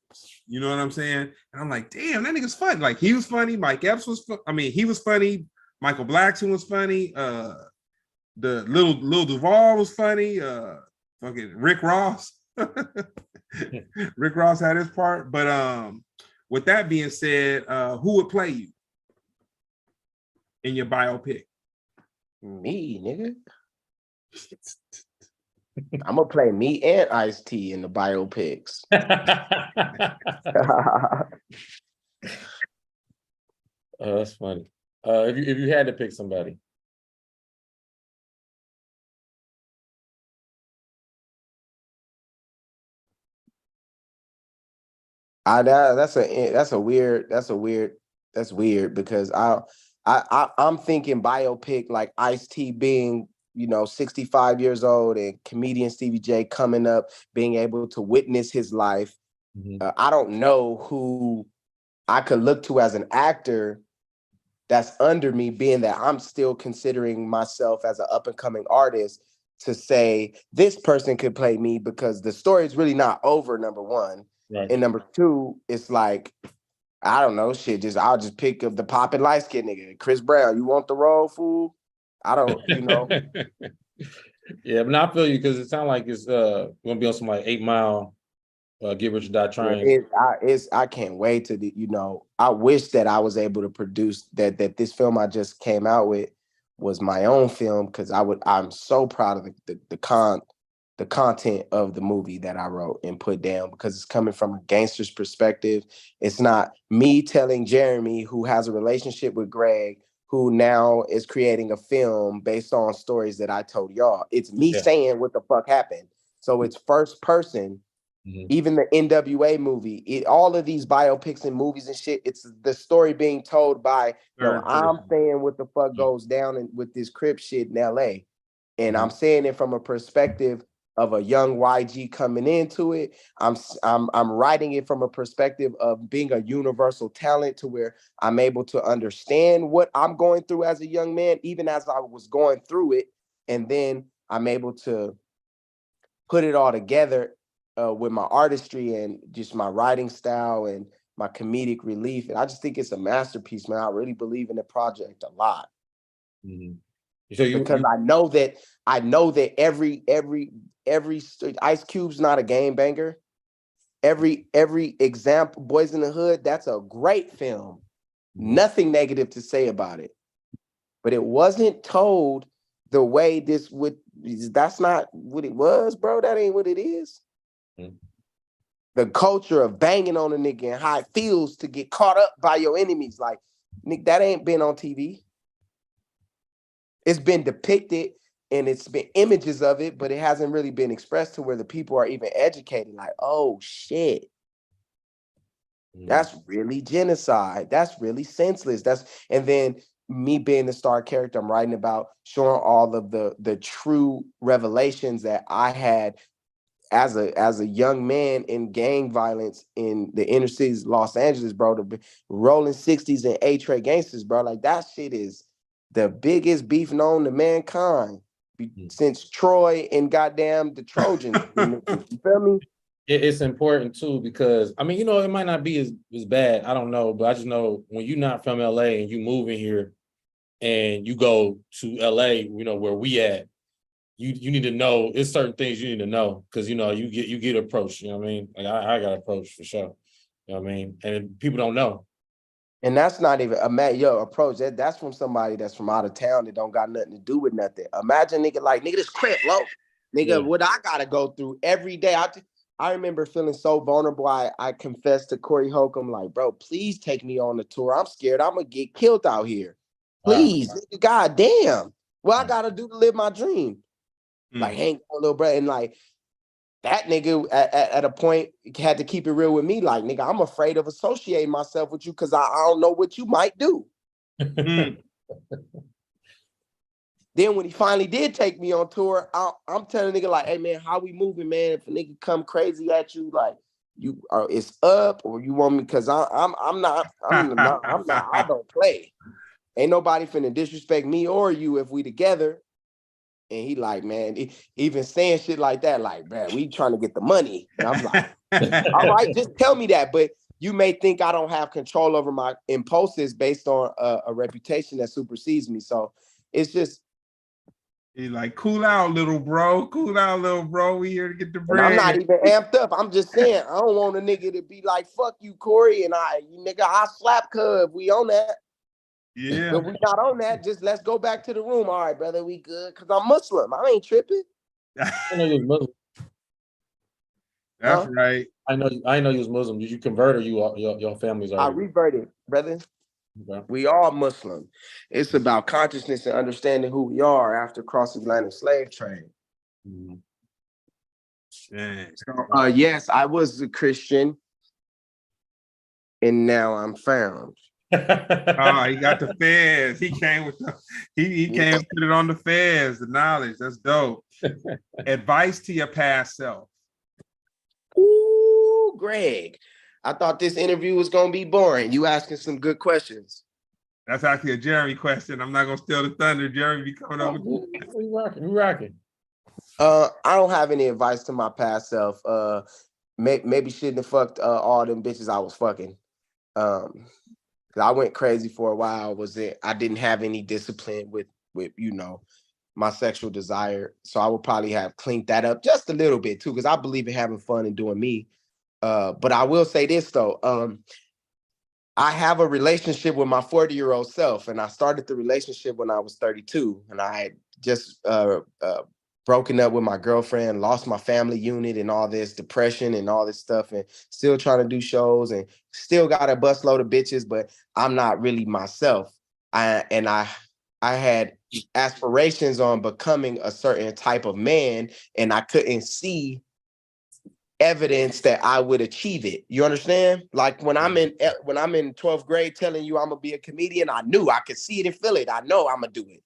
S1: You know what I'm saying? And I'm like, damn, that nigga's funny. Like, he was funny. Mike Epps was he was funny. Michael Blackson was funny. The Lil Duval was funny. Fucking Rick Ross. Rick Ross had his part. But with that being said, who would play you in your biopic?
S3: Me, nigga. I'm gonna play me and Ice-T in the biopics.
S2: Oh, that's funny. If you had to pick somebody.
S3: That's weird because I'm thinking biopic like Ice-T being 65 years old and comedian Stevie J coming up, being able to witness his life. I don't know who I could look to as an actor that's under me, being that I'm still considering myself as an up and coming artist, to say this person could play me, because the story is really not over, number one.
S2: Right.
S3: And number two, it's like, I don't know, I'll just pick up the poppin' light skin nigga. Chris Brown, you want the role, fool? I don't,
S2: Yeah, but I feel you, because it sounds like it's gonna be on some like 8 Mile, Get Rich or Die Trying.
S3: I can't wait to I wish that I was able to produce that this film I just came out with was my own film, because I'm so proud of the content of the movie that I wrote and put down, because it's coming from a gangster's perspective. It's not me telling Jeremy, who has a relationship with Greg, who now is creating a film based on stories that I told y'all. It's me saying what the fuck happened. So it's first person. Even the NWA movie, all of these biopics and movies and shit, it's the story being told by, I'm saying what the fuck goes down with this Crip shit in LA. And I'm saying it from a perspective of a young YG coming into it. I'm writing it from a perspective of being a universal talent, to where I'm able to understand what I'm going through as a young man, even as I was going through it. And then I'm able to put it all together with my artistry and just my writing style and my comedic relief. And I just think it's a masterpiece, man. I really believe in the project a lot. So because I know that every Ice Cube's not a game banger. Every example, Boys in the Hood, that's a great film. Nothing negative to say about it. But it wasn't told the way that's not what it was, bro. That ain't what it is. The culture of banging on a nigga and how it feels to get caught up by your enemies. Like, Nick, that ain't been on TV. It's been depicted and it's been images of it, but it hasn't really been expressed to where the people are even educated. Like, oh shit, that's really genocide. That's really senseless. And then me being the star character, I'm writing about, showing all of the true revelations that I had as a young man in gang violence in the inner cities of Los Angeles, bro. The rolling 60s and A-Tray gangsters, bro. Like, that shit is the biggest beef known to mankind since Troy and goddamn the Trojans. You feel me?
S2: It's important too, because I mean, it might not be as bad. I don't know, but I just know when you're not from LA and you move in here and you go to LA, where we at, you need to know, it's certain things you need to know, because you get approached, you know what I mean? Like I got approached for sure. You know what I mean? And people don't know.
S3: And that's not even approach. That's from somebody that's from out of town that don't got nothing to do with nothing. Imagine nigga, this Crip, low. Nigga, what I gotta go through every day. I remember feeling so vulnerable. I confessed to Corey Holcomb, like, bro, please take me on the tour. I'm scared I'm gonna get killed out here. Please, nigga, goddamn. What I gotta do to live my dream? Like, hang on, little bro. And like, that nigga at a point had to keep it real with me. Like, nigga, I'm afraid of associating myself with you because I don't know what you might do. Then when he finally did take me on tour, I'm telling nigga, like, hey man, how we moving, man? If a nigga come crazy at you, like, it's up, or you want me, because I'm not, I don't play. Ain't nobody finna disrespect me or you if we together. And he like, man, even saying shit like that, like, man, we trying to get the money. And I'm like, all right, just tell me that. But you may think I don't have control over my impulses based on a reputation that supersedes me. So it's just,
S1: he's like, cool out, little bro. Cool out, little bro. We here to get the bread.
S3: I'm not even amped up. I'm just saying, I don't want a nigga to be like, fuck you, Corey, and I slap cuz we on that.
S1: Yeah.
S3: But we not on that. Just let's go back to the room. All right, brother, we good. Because I'm Muslim. I ain't tripping.
S2: I know you was Muslim.
S1: That's right.
S2: I know you was Muslim. Did you convert or your family's already?
S3: I reverted, brother.
S2: Okay.
S3: We all Muslim. It's about consciousness and understanding who we are after cross-Atlantic slave trade.
S2: Mm-hmm.
S3: So, yes, I was a Christian, and now I'm found.
S1: He got the feds. He came with he came and put it on the feds, the knowledge. That's dope. Advice to your past self.
S3: Ooh, Greg. I thought this interview was gonna be boring. You asking some good questions.
S1: That's actually a Jeremy question. I'm not gonna steal the thunder. Jeremy be coming over.
S2: We rocking.
S3: I don't have any advice to my past self. Maybe shouldn't have fucked all them bitches I was fucking. I went crazy for a while. I didn't have any discipline with my sexual desire. So I would probably have cleaned that up just a little bit too, because I believe in having fun and doing me. But I will say this though. I have a relationship with my 40-year-old self, and I started the relationship when I was 32, and I had just broken up with my girlfriend, lost my family unit and all this depression and all this stuff, and still trying to do shows and still got a busload of bitches, but I'm not really myself. I had aspirations on becoming a certain type of man, and I couldn't see evidence that I would achieve it. You understand? Like when I'm in 12th grade telling you I'm gonna be a comedian, I knew I could see it and feel it. I know I'm gonna do it.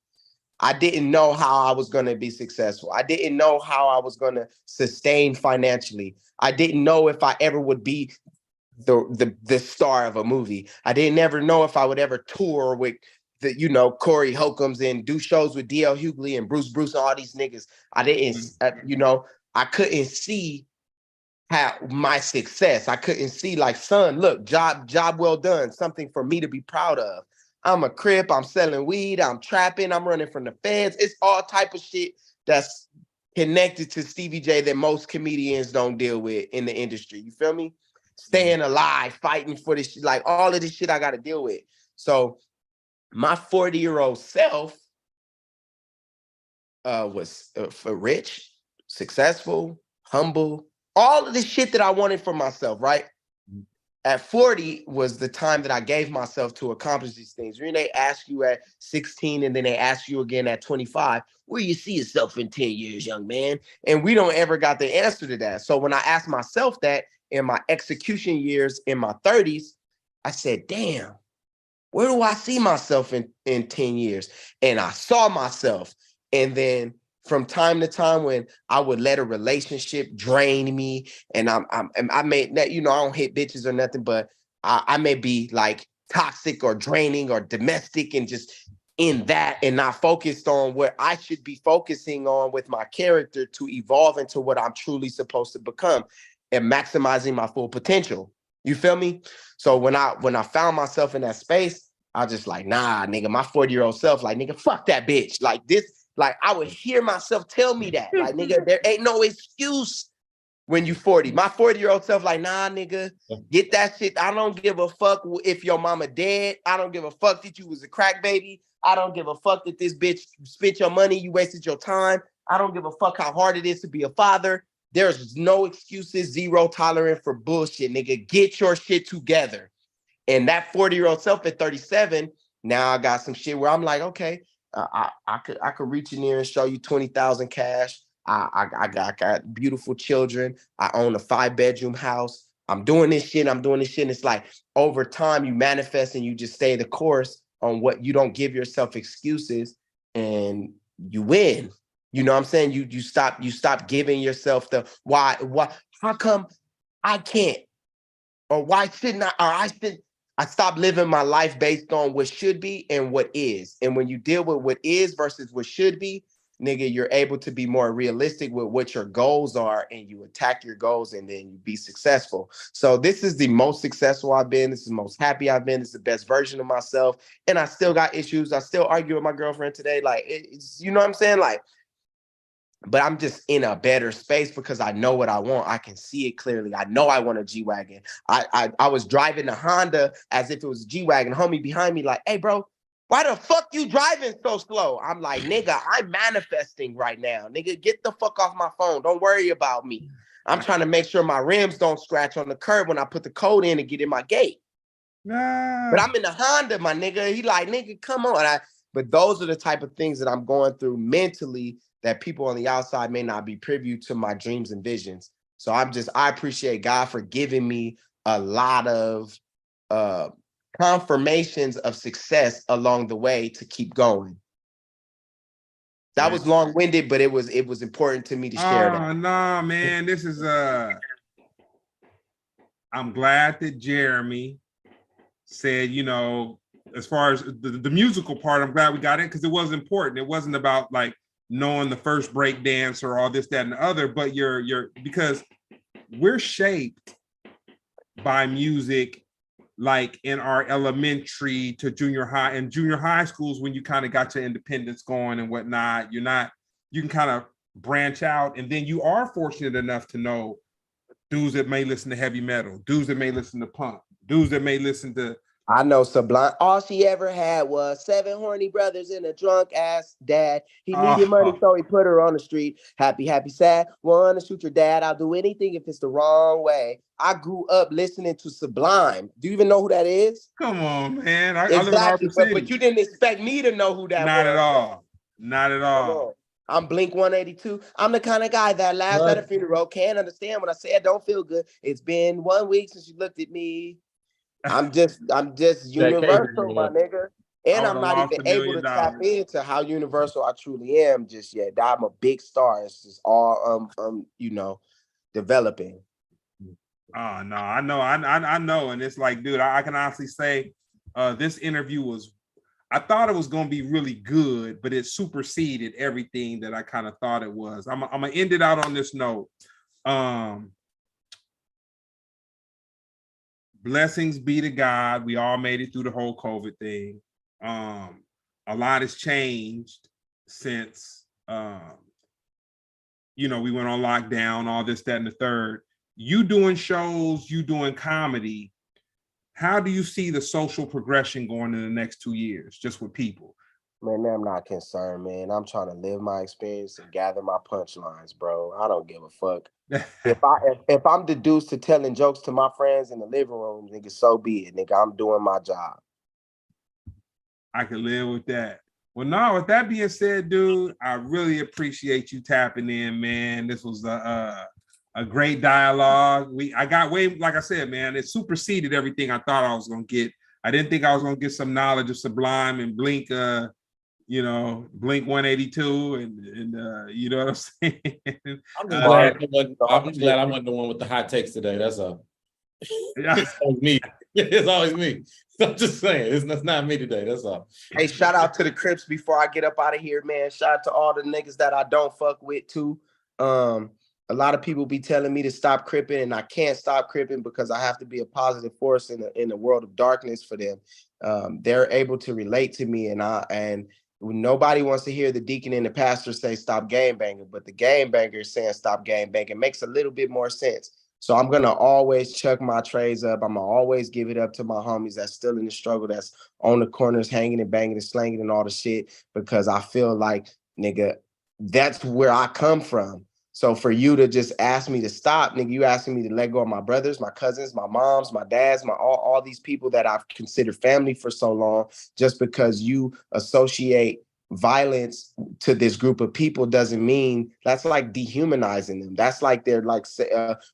S3: I didn't know how I was gonna be successful. I didn't know how I was gonna sustain financially. I didn't know if I ever would be the star of a movie. I didn't ever know if I would ever tour with Corey Holcombs and do shows with DL Hughley and Bruce and all these niggas. I didn't, I couldn't see how my success. I couldn't see like, son, look, job well done, something for me to be proud of. I'm a Crip, I'm selling weed, I'm trapping, I'm running from the feds. It's all type of shit that's connected to Stevie J that most comedians don't deal with in the industry. You feel me? Staying alive, fighting for this shit, like all of this shit I got to deal with. So my 40-year-old self was rich, successful, humble, all of the shit that I wanted for myself, right? At 40 was the time that I gave myself to accomplish these things. When they ask you at 16 and then they ask you again at 25, where you see yourself in 10 years, young man? And we don't ever got the answer to that. So when I asked myself that in my execution years in my 30s, I said, damn, where do I see myself in 10 years? And I saw myself. And then from time to time when I would let a relationship drain me, and I may that, I don't hit bitches or nothing, but I may be like toxic or draining or domestic and just in that and not focused on what I should be focusing on with my character to evolve into what I'm truly supposed to become and maximizing my full potential. You feel me? So when I found myself in that space, I was just like, nah, nigga, my 40-year-old self, like, nigga, fuck that bitch. Like this. Like, I would hear myself tell me that. Like, nigga, there ain't no excuse when you 40. My 40-year-old self, like, nah, nigga, get that shit. I don't give a fuck if your mama dead. I don't give a fuck that you was a crack baby. I don't give a fuck that this bitch spent your money. You wasted your time. I don't give a fuck how hard it is to be a father. There's no excuses, zero tolerance for bullshit, nigga. Get your shit together. And that 40-year-old self at 37, now I got some shit where I'm like, okay, I could reach in there and show you 20,000 cash. I got beautiful children. I own a 5-bedroom house. I'm doing this shit. And it's like over time you manifest and you just stay the course on what you don't give yourself excuses and you win. You know what I'm saying? You stop giving yourself the why, how come I can't? Or why shouldn't I? I stopped living my life based on what should be and what is. And when you deal with what is versus what should be, nigga, you're able to be more realistic with what your goals are and you attack your goals and then you be successful. So this is the most successful I've been. This is the most happy I've been. This is the best version of myself. And I still got issues. I still argue with my girlfriend today. Like, it's, you know what I'm saying? Like, but I'm just in a better space because I know what I want. I can see it clearly. I know I want a G-Wagon. I was driving the Honda as if it was a G-Wagon. Homie behind me like, hey, bro, Why the fuck you driving so slow? I'm like, nigga, I'm manifesting right now. Nigga, get the fuck off my phone. Don't worry about me. I'm trying to make sure my rims don't scratch on the curb when I put the code in and get in my gate.
S1: Nah.
S3: But I'm in the Honda, my nigga. He like, nigga, come on. But those are the type of things that I'm going through mentally that people on the outside may not be privy to my dreams and visions. So I appreciate God for giving me a lot of confirmations of success along the way to keep going. That was long-winded, but it was important to me to share that.
S1: Oh no, man. This is I'm glad that Jeremy said, you know, as far as the musical part, I'm glad we got it because it was important. It wasn't about like knowing the first break dance or all this, that, and the other, but because we're shaped by music like in our elementary to junior high and junior high schools when you kind of got your independence going and whatnot. You can kind of branch out, and then you are fortunate enough to know dudes that may listen to heavy metal, dudes that may listen to punk, dudes that may listen to.
S3: I know Sublime. All she ever had was 7 horny brothers and a drunk ass dad. He needed money, so he put her on the street. Happy, happy, sad. Wanna shoot your dad? I'll do anything if it's the wrong way. I grew up listening to Sublime. Do you even know who that is?
S1: Come on, man. I live in
S3: Exactly,
S1: Harper City.
S3: but you didn't expect me to know who that was.
S1: Not at all. Not at all.
S3: I'm Blink 182. I'm the kind of guy that laughs at a funeral, can't understand when I say I don't feel good. It's been 1 week since you looked at me. I'm just universal, my nigga. And I'm not even able to tap into how universal I truly am just yet. I'm a big star. It's just all developing.
S1: Oh no, I know. And it's like, dude, I can honestly say this interview I thought it was gonna be really good, but it superseded everything that I kind of thought it was. I'm gonna end it out on this note. Blessings be to God. We all made it through the whole COVID thing. A lot has changed since we went on lockdown, all this, that, and the third. You doing shows, you doing comedy. How do you see the social progression going in the next 2 years, just with people?
S3: Man, I'm not concerned, man. I'm trying to live my experience and gather my punchlines, bro. I don't give a fuck. If I'm deduced to telling jokes to my friends in the living room, nigga, so be it, nigga. I'm doing my job.
S1: I can live with that. Well, no, with that being said, dude, I really appreciate you tapping in, man. This was a great dialogue. I got way, like I said, man, it superseded everything I thought I was gonna get. I didn't think I was gonna get some knowledge of Sublime and Blink, Blink 182, and you know what I'm saying.
S2: I'm just glad I wasn't the one with the hot takes today. That's all. It's always me. It's always me. I'm just saying, that's not me today. That's all.
S3: Hey, shout out to the Crips before I get up out of here, man. Shout out to all the niggas that I don't fuck with too. A lot of people be telling me to stop cripping, and I can't stop cripping because I have to be a positive force in the world of darkness for them. They're able to relate to me, and nobody wants to hear the deacon and the pastor say stop gangbanging, but the gangbanger saying stop gangbanging makes a little bit more sense. So I'm gonna always chuck my trays up. I'm gonna always give it up to my homies that's still in the struggle, that's on the corners hanging and banging and slanging and all the shit, because I feel like, nigga, that's where I come from. So for you to just ask me to stop, nigga, you asking me to let go of my brothers, my cousins, my moms, my dads, all these people that I've considered family for so long, just because you associate violence to this group of people doesn't mean, that's like dehumanizing them. That's like they're like,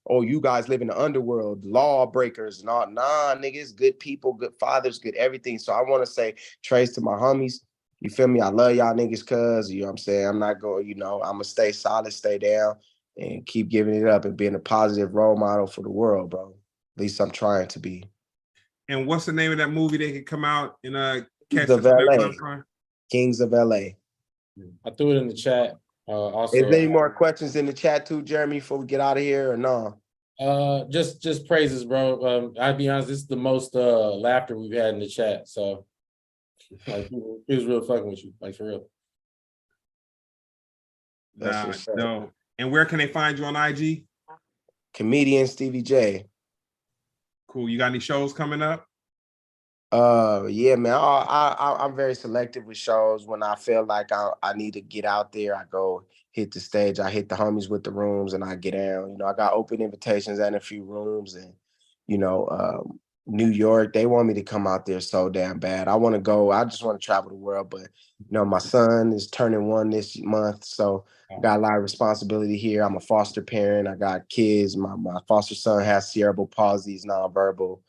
S3: oh, you guys live in the underworld, lawbreakers and all. Nah, niggas, good people, good fathers, good everything. So I want to say, trace to my homies, you feel me? I love y'all niggas, cuz, you know what I'm saying? I'm not going, I'm going to stay solid, stay down, and keep giving it up and being a positive role model for the world, bro. At least I'm trying to be.
S1: And what's the name of that movie that could come out and
S3: Kings of LA. Kings of LA.
S2: I threw it in the chat. Also,
S3: is there any more questions in the chat too, Jeremy, before we get out of here, or no?
S2: Just praises, bro. I'll be honest, this is the most laughter we've had in the chat. So like, he was real fucking with you, like for real.
S1: No. And where can they find you on IG?
S3: Comedian Stevie J.
S1: Cool. You got any shows coming up?
S3: Yeah, man. I'm very selective with shows. When I feel like I need to get out there, I go hit the stage. I hit the homies with the rooms, and I get down. You know, I got open invitations and a few rooms, and you know, New York, they want me to come out there so damn bad. I want to go. I just want to travel the world, but you know, my son is turning 1 this month, so I got a lot of responsibility here. I'm a foster parent. I got kids. My foster son has cerebral palsy, he's nonverbal.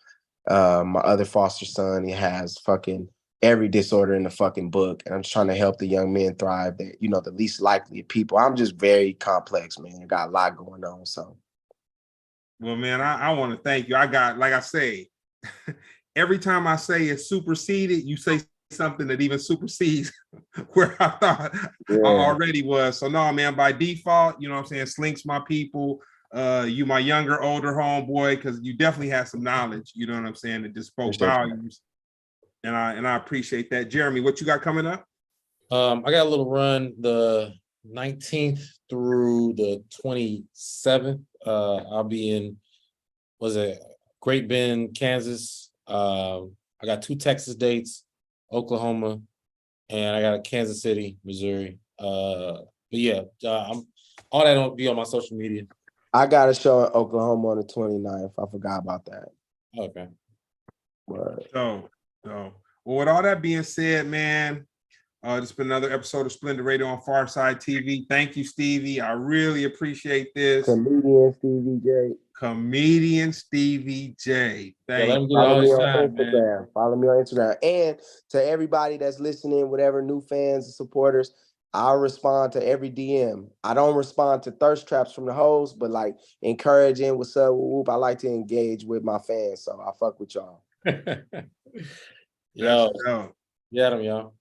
S3: My other foster son, he has fucking every disorder in the fucking book. And I'm just trying to help the young men thrive that, you know, the least likely people. I'm just very complex, man. I got a lot going on. So
S1: Well, man, I want to thank you. I got, like I say, every time I say it's superseded, you say something that even supersedes where I thought I already was. So no, man, by default, you know what I'm saying? Slink's my people. You my younger, older homeboy, because you definitely have some knowledge, you know what I'm saying, that just spoke volumes. And I appreciate that. Jeremy, what you got coming up?
S2: I got a little run the 19th through the 27th. I'll be in, Great Bend, Kansas. I got 2 Texas dates, Oklahoma, and I got a Kansas City, Missouri. But yeah, all that will be on my social media.
S3: I got a show in Oklahoma on the 29th. I forgot about that.
S2: Okay.
S1: So well, with all that being said, man, this has been another episode of Splendid Radio on PharcydeTv. Thank you, Stevie. I really appreciate this.
S3: Comedian Stevie J.
S1: Comedian Stevie J.
S2: Thank you.
S3: Follow me on Instagram. Man. Follow me on Instagram. And to everybody that's listening, whatever new fans and supporters, I'll respond to every DM. I don't respond to thirst traps from the host, but like encouraging, what's up, whoop. I like to engage with my fans, so I fuck with y'all.
S2: Yo, yeah, y'all.